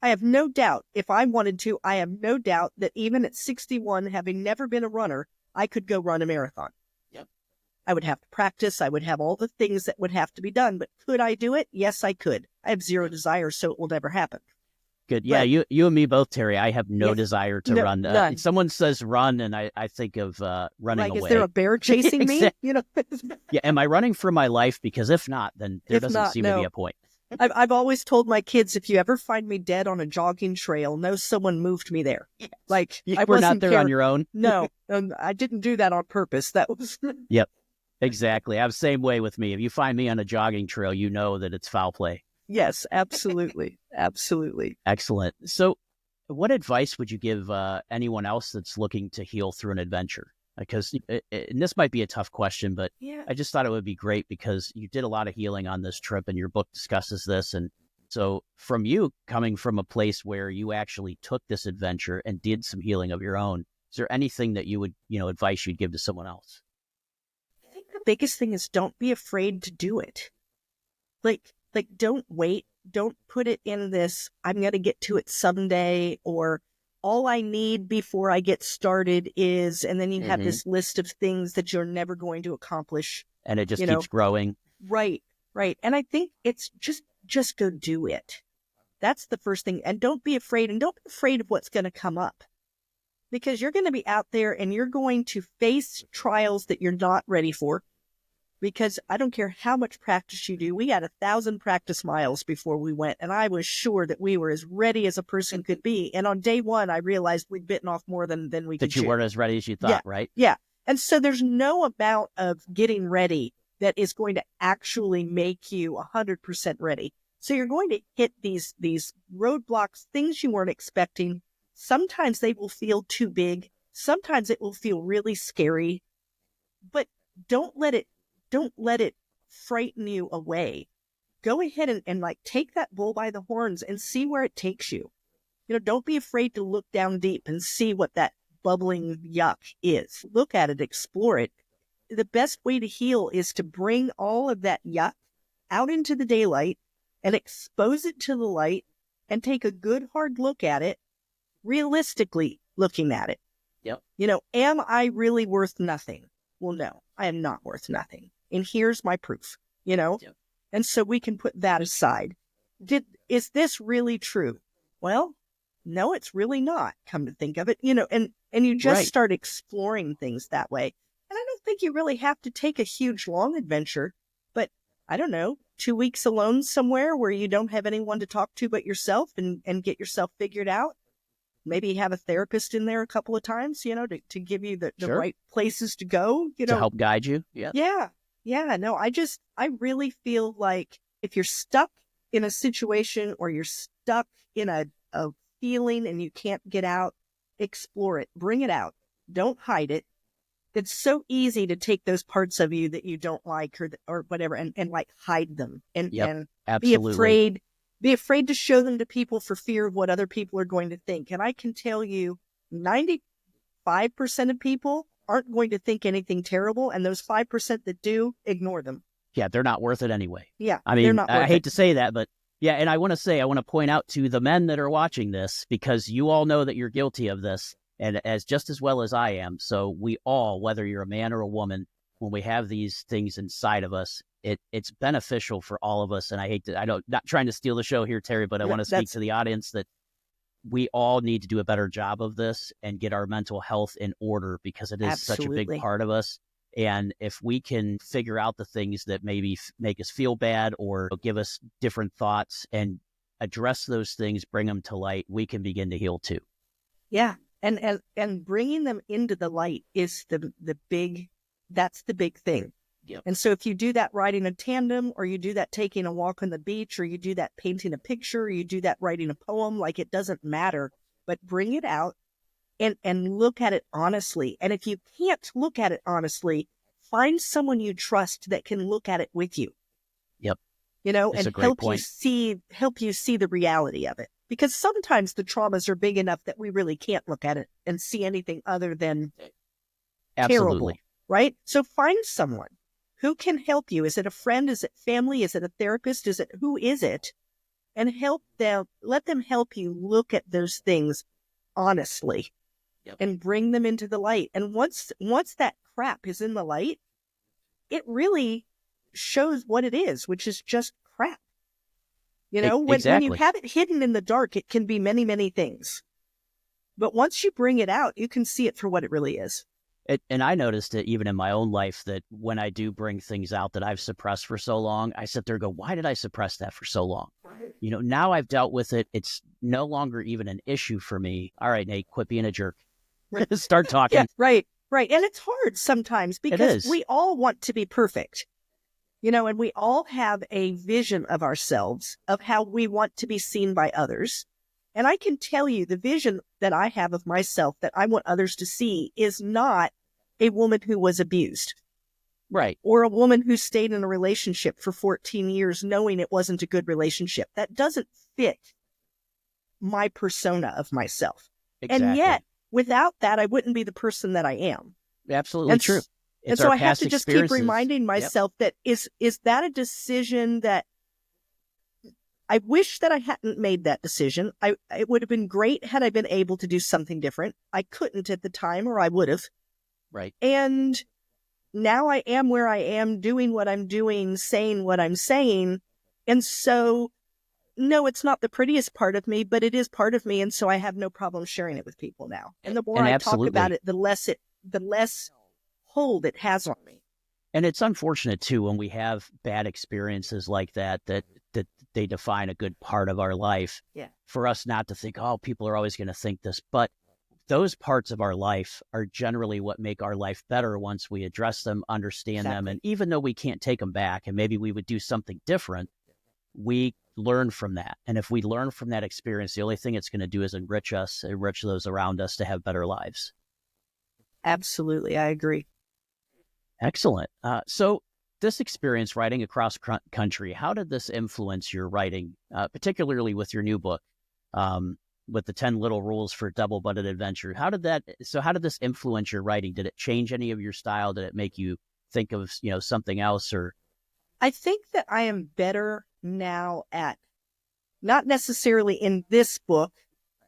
I have no doubt, I have no doubt that even at 61, having never been a runner, I could go run a marathon. Yep. I would have to practice. I would have all the things that would have to be done. But could I do it? Yes, I could. I have zero desire, so it will never happen. Good. Yeah, but, you and me both, Teri. I have no desire to run. None. Someone says run, and I think of running away. Is there a bear chasing me? Yeah, am I running for my life? Because if not, then there doesn't seem to be a point. I've always told my kids, if you ever find me dead on a jogging trail, know someone moved me there. Like, I wasn't not there on your own? No, I didn't do that on purpose. That was... Yep, exactly. I'm the same way with me. If you find me on a jogging trail, you know that it's foul play. Yes, absolutely. Absolutely. Excellent. So what advice would you give anyone else that's looking to heal through an adventure? Because, and this might be a tough question, but I just thought it would be great because you did a lot of healing on this trip and your book discusses this. And so from you coming from a place where you actually took this adventure and did some healing of your own, is there anything that you would, advice you'd give to someone else? I think the biggest thing is don't be afraid to do it. Like don't wait. Don't put it in this, I'm going to get to it someday, or all I need before I get started is, and then you have this list of things that you're never going to accomplish. And it just keeps growing. Right. And I think it's just go do it. That's the first thing. And don't be afraid. And don't be afraid of what's going to come up. Because you're going to be out there and you're going to face trials that you're not ready for. Because I don't care how much practice you do. We had 1,000 practice miles before we went. And I was sure that we were as ready as a person could be. And on day one, I realized we'd bitten off more than we could chew. That you weren't as ready as you thought, right? Yeah. And so there's no amount of getting ready that is going to actually make you 100% ready. So you're going to hit these roadblocks, things you weren't expecting. Sometimes they will feel too big. Sometimes it will feel really scary. But don't let it frighten you away. Go ahead and take that bull by the horns and see where it takes you. Don't be afraid to look down deep and see what that bubbling yuck is. Look at it, explore it. The best way to heal is to bring all of that yuck out into the daylight and expose it to the light and take a good hard look at it, realistically looking at it. Yep. Am I really worth nothing? Well, no, I am not worth nothing. And here's my proof, Yep. And so we can put that aside. Is this really true? Well, no, it's really not, come to think of it, and you just start exploring things that way. And I don't think you really have to take a huge, long adventure, but I don't know, 2 weeks alone somewhere where you don't have anyone to talk to but yourself and get yourself figured out. Maybe have a therapist in there a couple of times, to give you the right places to go, To help guide you. Yeah. Yeah. No, I really feel like if you're stuck in a situation or you're stuck in a feeling and you can't get out, explore it, bring it out. Don't hide it. It's so easy to take those parts of you that you don't like or whatever and like hide them and absolutely. be afraid to show them to people for fear of what other people are going to think. And I can tell you 95% of people aren't going to think anything terrible. And those 5% that do, ignore them. Yeah, they're not worth it anyway. Yeah, I they're mean, not I worth hate it. to say that, but yeah, and I want to point out to the men that are watching this, because you all know that you're guilty of this, and as just as well as I am. So we all, whether you're a man or a woman, when we have these things inside of us, it's beneficial for all of us. And not trying to steal the show here, Teri, but I want to speak to the audience that we all need to do a better job of this and get our mental health in order, because it is such a big part of us. And if we can figure out the things that maybe make us feel bad or give us different thoughts and address those things, bring them to light, we can begin to heal too. Yeah. And bringing them into the light is that's the big thing. Yep. And so if you do that riding a tandem, or you do that taking a walk on the beach, or you do that painting a picture, or you do that writing a poem, like, it doesn't matter, but bring it out and look at it honestly. And if you can't look at it honestly, find someone you trust that can look at it with you. Yep. And help you see the reality of it. Because sometimes the traumas are big enough that we really can't look at it and see anything other than terrible, right? So find someone who can help you. Is it a friend? Is it family? Is it a therapist? Who is it? And let them help you look at those things honestly and bring them into the light. And once that crap is in the light, it really shows what it is, which is just crap. When you have it hidden in the dark, it can be many, many things. But once you bring it out, you can see it for what it really is. And I noticed it even in my own life, that when I do bring things out that I've suppressed for so long, I sit there and go, why did I suppress that for so long? Now I've dealt with it. It's no longer even an issue for me. All right, Nate, quit being a jerk. Start talking. Yeah, right. And it's hard sometimes because we all want to be perfect. And we all have a vision of ourselves, of how we want to be seen by others. And I can tell you the vision that I have of myself that I want others to see is not a woman who was abused. Right. Or a woman who stayed in a relationship for 14 years knowing it wasn't a good relationship. That doesn't fit my persona of myself. Exactly. And yet, without that, I wouldn't be the person that I am. Absolutely true. And so I have to just keep reminding myself that is that a decision that I wish that I hadn't made that decision. It would have been great had I been able to do something different. I couldn't at the time, or I would have. Right. And now I am where I am, doing what I'm doing, saying what I'm saying. And so, no, it's not the prettiest part of me, but it is part of me. And so I have no problem sharing it with people now. And the more I talk about it, the less hold it has on me. And it's unfortunate too when we have bad experiences like that they define a good part of our life. Yeah. For us not to think, oh, people are always going to think this, but those parts of our life are generally what make our life better once we address them, understand them, and even though we can't take them back and maybe we would do something different, we learn from that. And if we learn from that experience, the only thing it's going to do is enrich those around us to have better lives. Absolutely. I agree. Excellent. So this experience writing across country, how did this influence your writing, particularly with your new book, with the 10 Little Rules for Double-Butted Adventure? How did this influence your writing? Did it change any of your style? Did it make you think of, something else? Or I think that I am better now at, not necessarily in this book,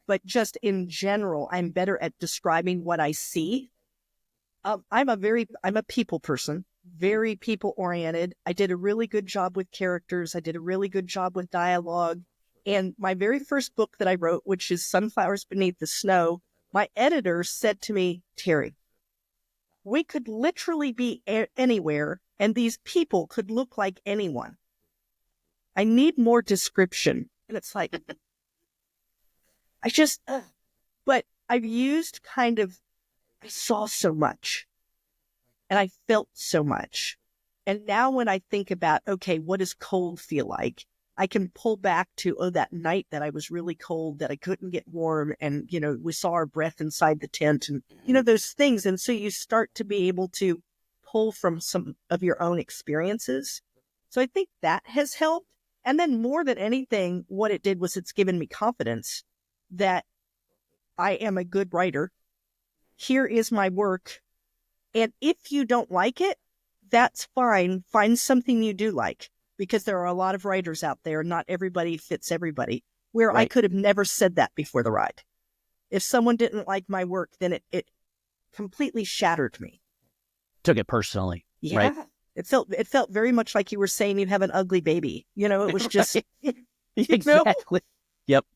but just in general, I'm better at describing what I see. I'm a people person, very people oriented. I did a really good job with characters. I did a really good job with dialogue. And my very first book that I wrote, which is Sunflowers Beneath the Snow, my editor said to me, Teri, we could literally be anywhere and these people could look like anyone. I need more description. And it's like, but I've used I saw so much and I felt so much. And now when I think about, okay, what does cold feel like? I can pull back to, that night that I was really cold, that I couldn't get warm. And, we saw our breath inside the tent and, those things. And so you start to be able to pull from some of your own experiences. So I think that has helped. And then more than anything, what it did was it's given me confidence that I am a good writer. Here is my work. And if you don't like it, that's fine. Find something you do like, because there are a lot of writers out there. Not everybody fits everybody. Where Right. I could have never said that before the ride. If someone didn't like my work, then it completely shattered me. Took it personally. Yeah. Right? It felt very much like you were saying you have an ugly baby. It was just Exactly. Yep.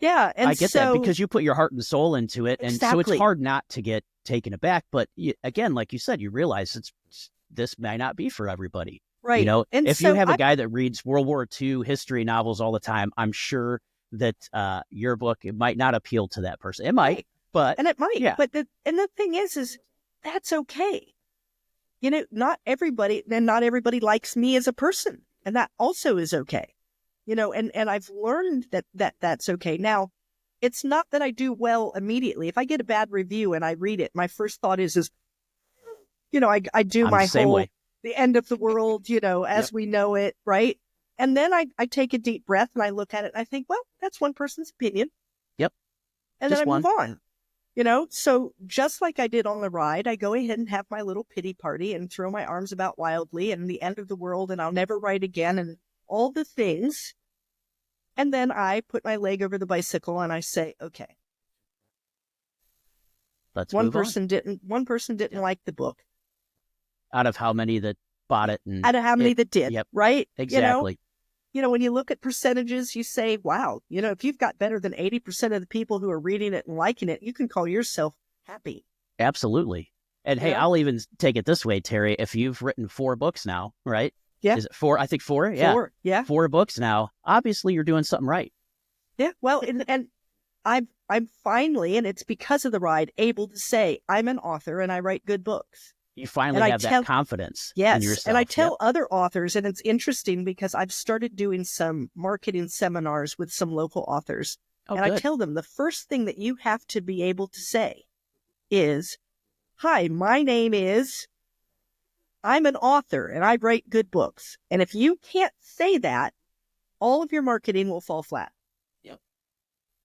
Yeah. And I get that, because you put your heart and soul into it. And so it's hard not to get taken aback. But again, like you said, you realize this may not be for everybody. Right. And if you have a guy that reads World War II history novels all the time, I'm sure that your book, it might not appeal to that person. It might, right. but and it might. Yeah. But the thing is that's okay. Not everybody likes me as a person, and that also is okay. And I've learned that's okay. Now, it's not that I do well immediately. If I get a bad review and I read it, my first thought is I do I'm my the same whole way. the end of the world, as we know it, right? And then I take a deep breath and I look at it and I think, well, that's one person's opinion. Yep. And Just then I one. move on. So just like I did on the ride, I go ahead and have my little pity party and throw my arms about wildly and the end of the world and I'll never write again and all the things. And then I put my leg over the bicycle and I say, okay, Let's one move on. One person didn't like the book. Out of how many that bought it, and out of how many that did, Yep. right? Exactly. When you look at percentages, you say, wow, if you've got better than 80% of the people who are reading it and liking it, you can call yourself happy. Absolutely. And hey, I'll even take it this way, Teri. If you've written 4 books now, right? Yeah. Is it 4? I think 4. Yeah. 4. Yeah. 4 books now. Obviously, you're doing something right. Yeah. Well, and I'm finally, and it's because of the ride, able to say I'm an author and I write good books. You finally have that confidence in yourself. And I tell other authors, and it's interesting because I've started doing some marketing seminars with some local authors. Good. I tell them the first thing that you have to be able to say is, hi, my name is, I'm an author and I write good books. And if you can't say that, all of your marketing will fall flat. Yep.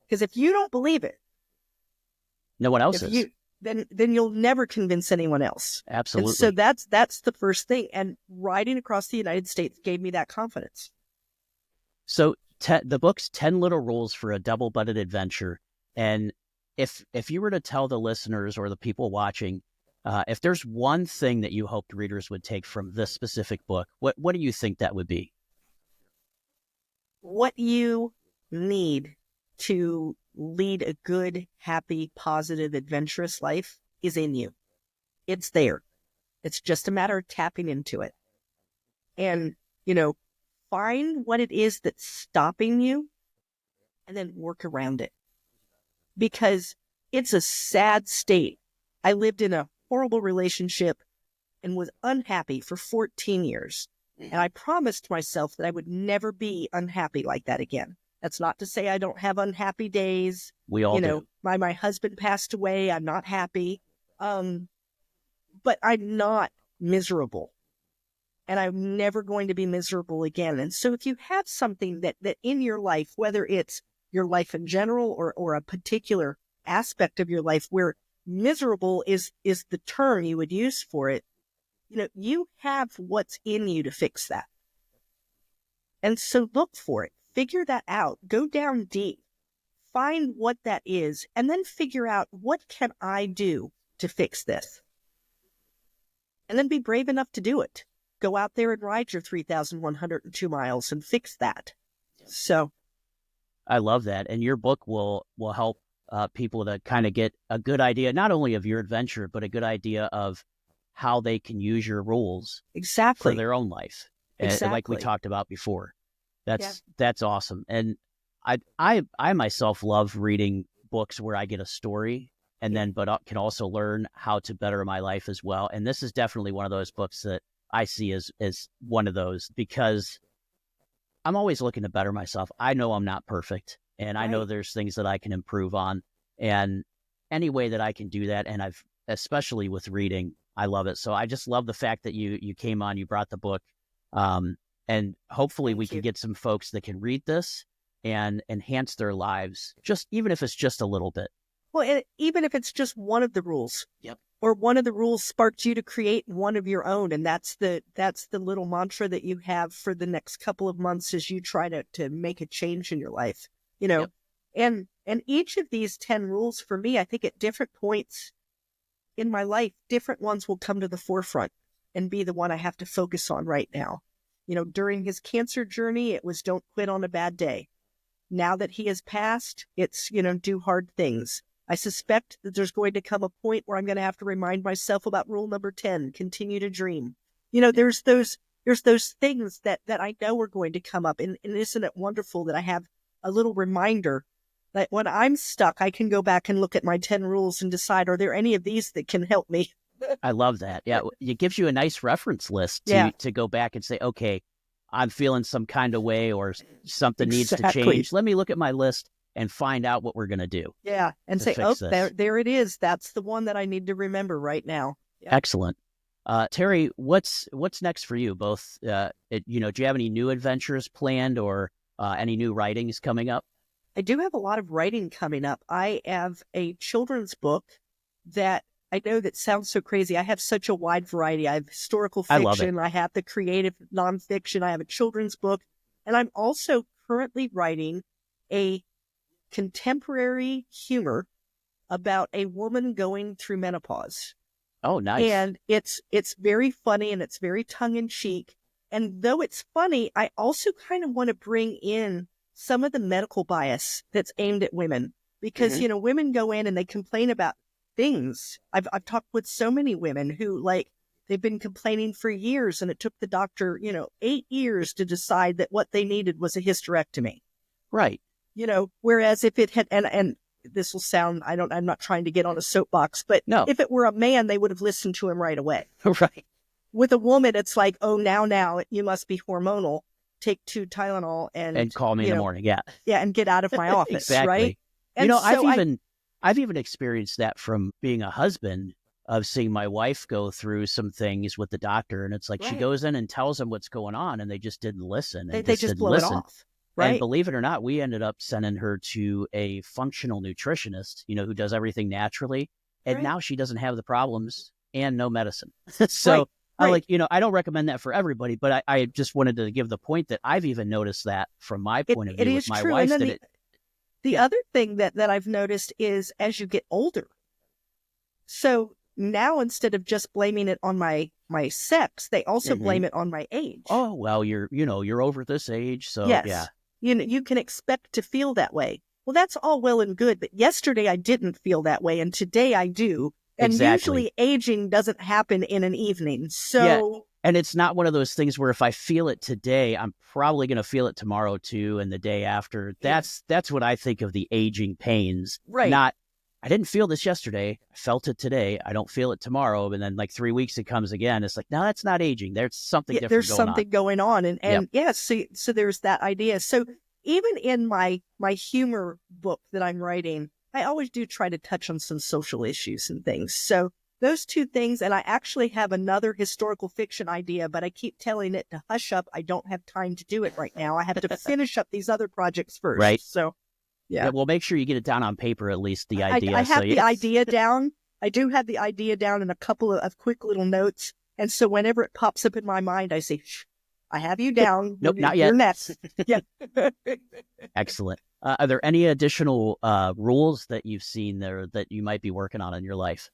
Because if you don't believe it, no one else is. Then you'll never convince anyone else. Absolutely. And so that's the first thing. And riding across the United States gave me that confidence. So the book's 10 Little Rules for a Double-Butted Adventure. And if you were to tell the listeners or the people watching, if there's one thing that you hoped readers would take from this specific book, what do you think that would be? What you need to lead a good, happy, positive, adventurous life is in you. It's there. It's just a matter of tapping into it. And, find what it is that's stopping you and then work around it. Because it's a sad state. I lived in a horrible relationship and was unhappy for 14 years. And I promised myself that I would never be unhappy like that again. That's not to say I don't have unhappy days. We all do. My husband passed away. I'm not happy. But I'm not miserable. And I'm never going to be miserable again. And so if you have something that in your life, whether it's your life in general or a particular aspect of your life where miserable is the term you would use for it, you have what's in you to fix that. And so look for it. Figure that out. Go down deep. Find what that is, and then figure out, what can I do to fix this? And then be brave enough to do it. Go out there and ride your 3,102 miles and fix that. So I love that. And your book will help people to kind of get a good idea, not only of your adventure, but a good idea of how they can use your rules exactly for their own life. Exactly. Like we talked about before. That's awesome. And I myself love reading books where I get a story and then, but can also learn how to better my life as well. And this is definitely one of those books that I see as one of those, because I'm always looking to better myself. I know I'm not perfect, and I know there's things that I can improve on, and any way that I can do that. And I've, especially with reading, I love it. So I just love the fact that you came on, you brought the book, and hopefully we can get some folks that can read this and enhance their lives, just even if it's just a little bit. Well, and even if it's just one of the rules. Yep. Or one of the rules sparks you to create one of your own. And that's the little mantra that you have for the next couple of months as you try to make a change in your life, Yep. And each of these 10 rules for me, I think at different points in my life, different ones will come to the forefront and be the one I have to focus on right now. During his cancer journey, it was don't quit on a bad day. Now that he has passed, it's, do hard things. I suspect that there's going to come a point where I'm going to have to remind myself about rule number 10, continue to dream. There's those things that I know are going to come up. And isn't it wonderful that I have a little reminder that when I'm stuck, I can go back and look at my 10 rules and decide, are there any of these that can help me? I love that. Yeah. It gives you a nice reference list to go back and say, okay, I'm feeling some kind of way, or something needs to change. Let me look at my list and find out what we're going to do. Yeah. And say, oh, there it is. That's the one that I need to remember right now. Yeah. Excellent. Teri, what's next for you? Both, do you have any new adventures planned, or any new writings coming up? I do have a lot of writing coming up. I have a children's book that I know that sounds so crazy. I have such a wide variety. I have historical fiction. I have the creative nonfiction. I have a children's book. And I'm also currently writing a contemporary humor about a woman going through menopause. Oh, nice. And it's very funny, and it's very tongue-in-cheek. And though it's funny, I also kind of want to bring in some of the medical bias that's aimed at women. Because, women go in and they complain about things. I've talked with so many women who, they've been complaining for years, and it took the doctor, 8 years to decide that what they needed was a hysterectomy. Right. Whereas if it had, and this will sound, I'm not trying to get on a soapbox, but if it were a man, they would have listened to him right away. Right. With a woman, it's like, oh, now you must be hormonal. Take 2 Tylenol and call me in the morning. Yeah. Yeah. And get out of my office. Exactly. Right. And I've even experienced that from being a husband, of seeing my wife go through some things with the doctor. And it's like, she goes in and tells them what's going on, and they just didn't listen. They just blow it off. Right. And believe it or not, we ended up sending her to a functional nutritionist, who does everything naturally. And now she doesn't have the problems and no medicine. So I I don't recommend that for everybody, but I just wanted to give the point that I've even noticed that from my point of view with my wife. The other thing that I've noticed is as you get older. So now, instead of just blaming it on my sex, they also blame it on my age. Oh, well, you're over this age. So yeah. You can expect to feel that way. Well, that's all well and good, but yesterday I didn't feel that way, and today I do. And usually aging doesn't happen in an evening. So and it's not one of those things where if I feel it today, I'm probably going to feel it tomorrow too, and the day after. That's what I think of the aging pains. Right. Not, I didn't feel this yesterday. I felt it today. I don't feel it tomorrow. And then 3 weeks it comes again. It's like, no, that's not aging. There's something different going on. There's something going on. And so there's that idea. So even in my humor book that I'm writing, I always do try to touch on some social issues and things. So those 2 things, and I actually have another historical fiction idea, but I keep telling it to hush up. I don't have time to do it right now. I have to finish up these other projects first. Right. So, yeah. Well, make sure you get it down on paper, at least the idea. I have the idea down. I do have the idea down in a couple of quick little notes. And so whenever it pops up in my mind, I say, shh, I have you down. Nope, not yet. You're next. Yeah. Excellent. Are there any additional rules that you've seen there that you might be working on in your life?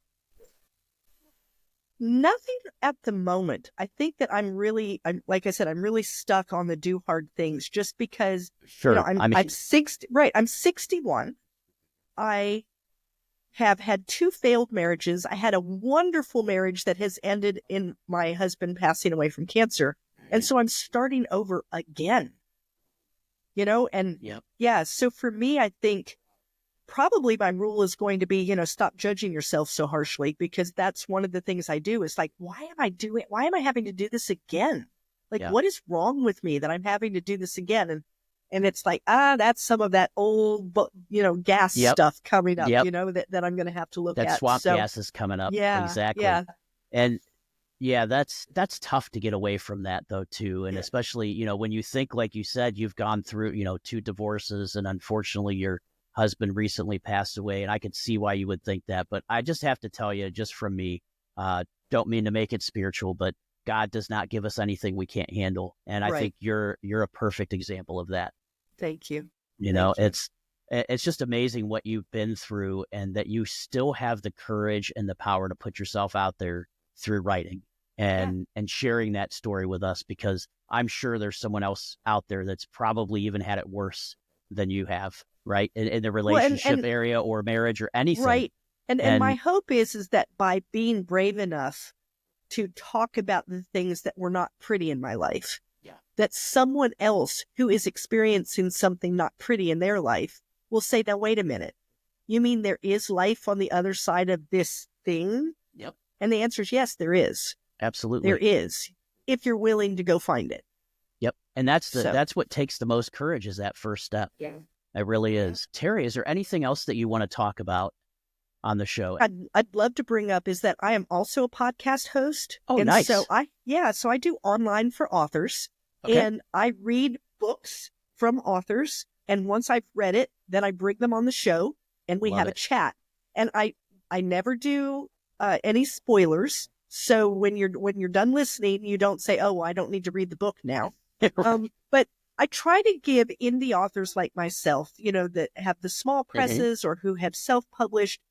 Nothing at the moment. I think that I'm really stuck on the do hard things just because I'm 60, right? I'm 61. I have had 2 failed marriages. I had a wonderful marriage that has ended in my husband passing away from cancer. And so I'm starting over again, so for me, I think probably my rule is going to be, stop judging yourself so harshly, because that's one of the things I do is like, why am I having to do this again? Like, Yeah. what is wrong with me that I'm having to do this again? And it's like, that's some of that old, gas stuff coming up, that I'm going to have to look that at. swamp gas is coming up. Yeah. Exactly. Yeah. And yeah, that's tough to get away from that though too. And especially, when you think, like you said, you've gone through, 2 divorces, and unfortunately your husband recently passed away, and I could see why you would think that. But I just have to tell you, just from me, don't mean to make it spiritual, but God does not give us anything we can't handle. And I think you're a perfect example of that. Thank you. It's just amazing what you've been through, and that you still have the courage and the power to put yourself out there through writing and sharing that story with us, because I'm sure there's someone else out there that's probably even had it worse than you have, right? In the relationship area or marriage or anything. Right. And my hope is that by being brave enough to talk about the things that were not pretty in my life, that someone else who is experiencing something not pretty in their life will say, now, wait a minute. You mean there is life on the other side of this thing? Yep. And the answer is yes, there is. Absolutely. There is, if you're willing to go find it. Yep. And that's what takes the most courage, is that first step. Yeah. It really is. Teri, is there anything else that you want to talk about on the show? I'd love to bring up is that I am also a podcast host. Oh, and nice. So I do online for authors. Okay. And I read books from authors. And once I've read it, then I bring them on the show and we have a chat. And I never do any spoilers. So when you're done listening, you don't say, oh, I don't need to read the book now. But I try to give indie authors like myself, that have the small presses or who have self-published,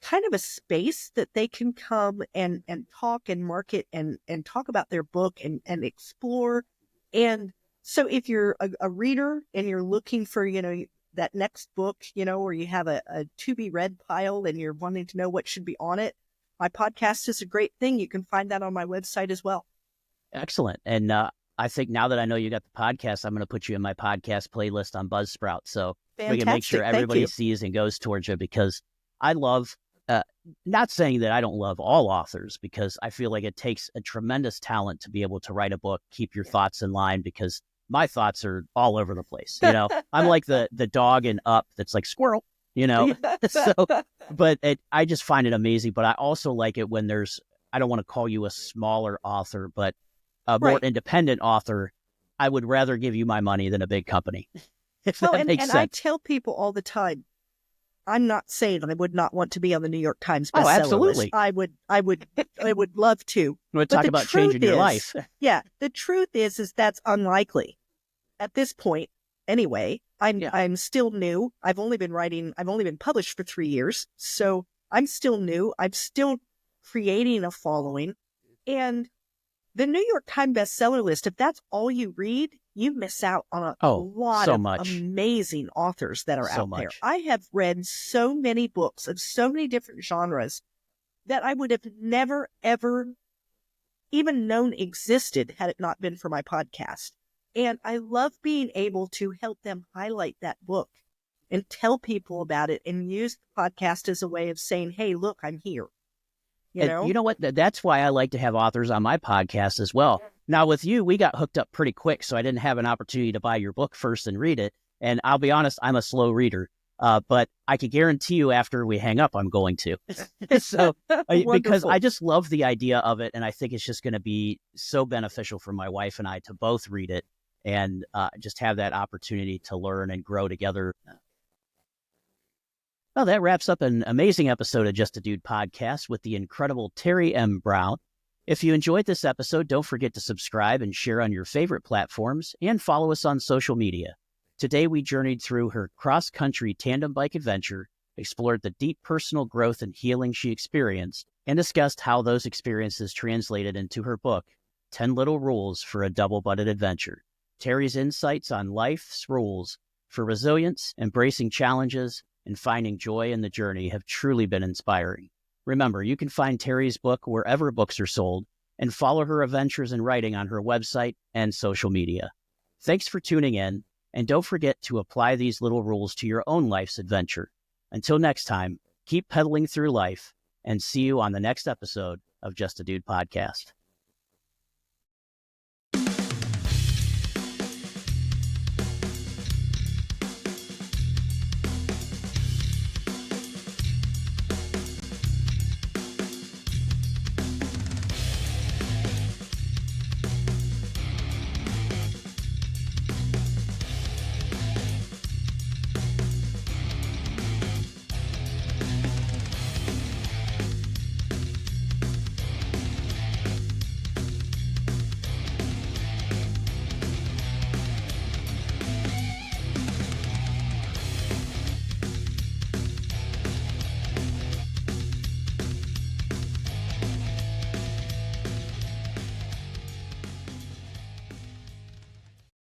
kind of a space that they can come and talk and market and talk about their book and explore. And so if you're a reader and you're looking for, that next book, or you have a to be read pile and you're wanting to know what should be on it, my podcast is a great thing. You can find that on my website as well. Excellent. And I think now that I know you got the podcast, I'm going to put you in my podcast playlist on Buzzsprout. So we can make sure everybody sees and goes towards you, because I love, not saying that I don't love all authors, because I feel like it takes a tremendous talent to be able to write a book, keep your thoughts in line, because my thoughts are all over the place. I'm like the dog in Up that's like squirrel, so, but I just find it amazing. But I also like it when I don't want to call you a smaller author, but a more independent author. I would rather give you my money than a big company. If that makes sense. I tell people all the time, I'm not saying I would not want to be on the New York Times bestseller list. Absolutely. I would love to. We'll talk about changing your life. Yeah. The truth is that's unlikely at this point. Anyway, I'm still new. I've only been published for 3 years. So I'm still new. I'm still creating a following. And the New York Times bestseller list, if that's all you read, you miss out on a lot of amazing authors that are out there. I have read so many books of so many different genres that I would have never, ever even known existed had it not been for my podcast. And I love being able to help them highlight that book and tell people about it and use the podcast as a way of saying, hey, look, I'm here. You know what? That's why I like to have authors on my podcast as well. Now, with you, we got hooked up pretty quick, so I didn't have an opportunity to buy your book first and read it. And I'll be honest, I'm a slow reader, but I can guarantee you after we hang up, I'm going to. So, because I just love the idea of it, and I think it's just going to be so beneficial for my wife and I to both read it and just have that opportunity to learn and grow together. Well, that wraps up an amazing episode of Just a Dude podcast with the incredible Teri M. Brown. If you enjoyed this episode, don't forget to subscribe and share on your favorite platforms and follow us on social media. Today, we journeyed through her cross-country tandem bike adventure, explored the deep personal growth and healing she experienced, and discussed how those experiences translated into her book, 10 Little Rules for a Double-Butted Adventure. Teri's insights on life's rules for resilience, embracing challenges, and finding joy in the journey have truly been inspiring. Remember, you can find Teri's book wherever books are sold and follow her adventures in writing on her website and social media. Thanks for tuning in, and don't forget to apply these little rules to your own life's adventure. Until next time, keep pedaling through life, and see you on the next episode of Just a Dude Podcast.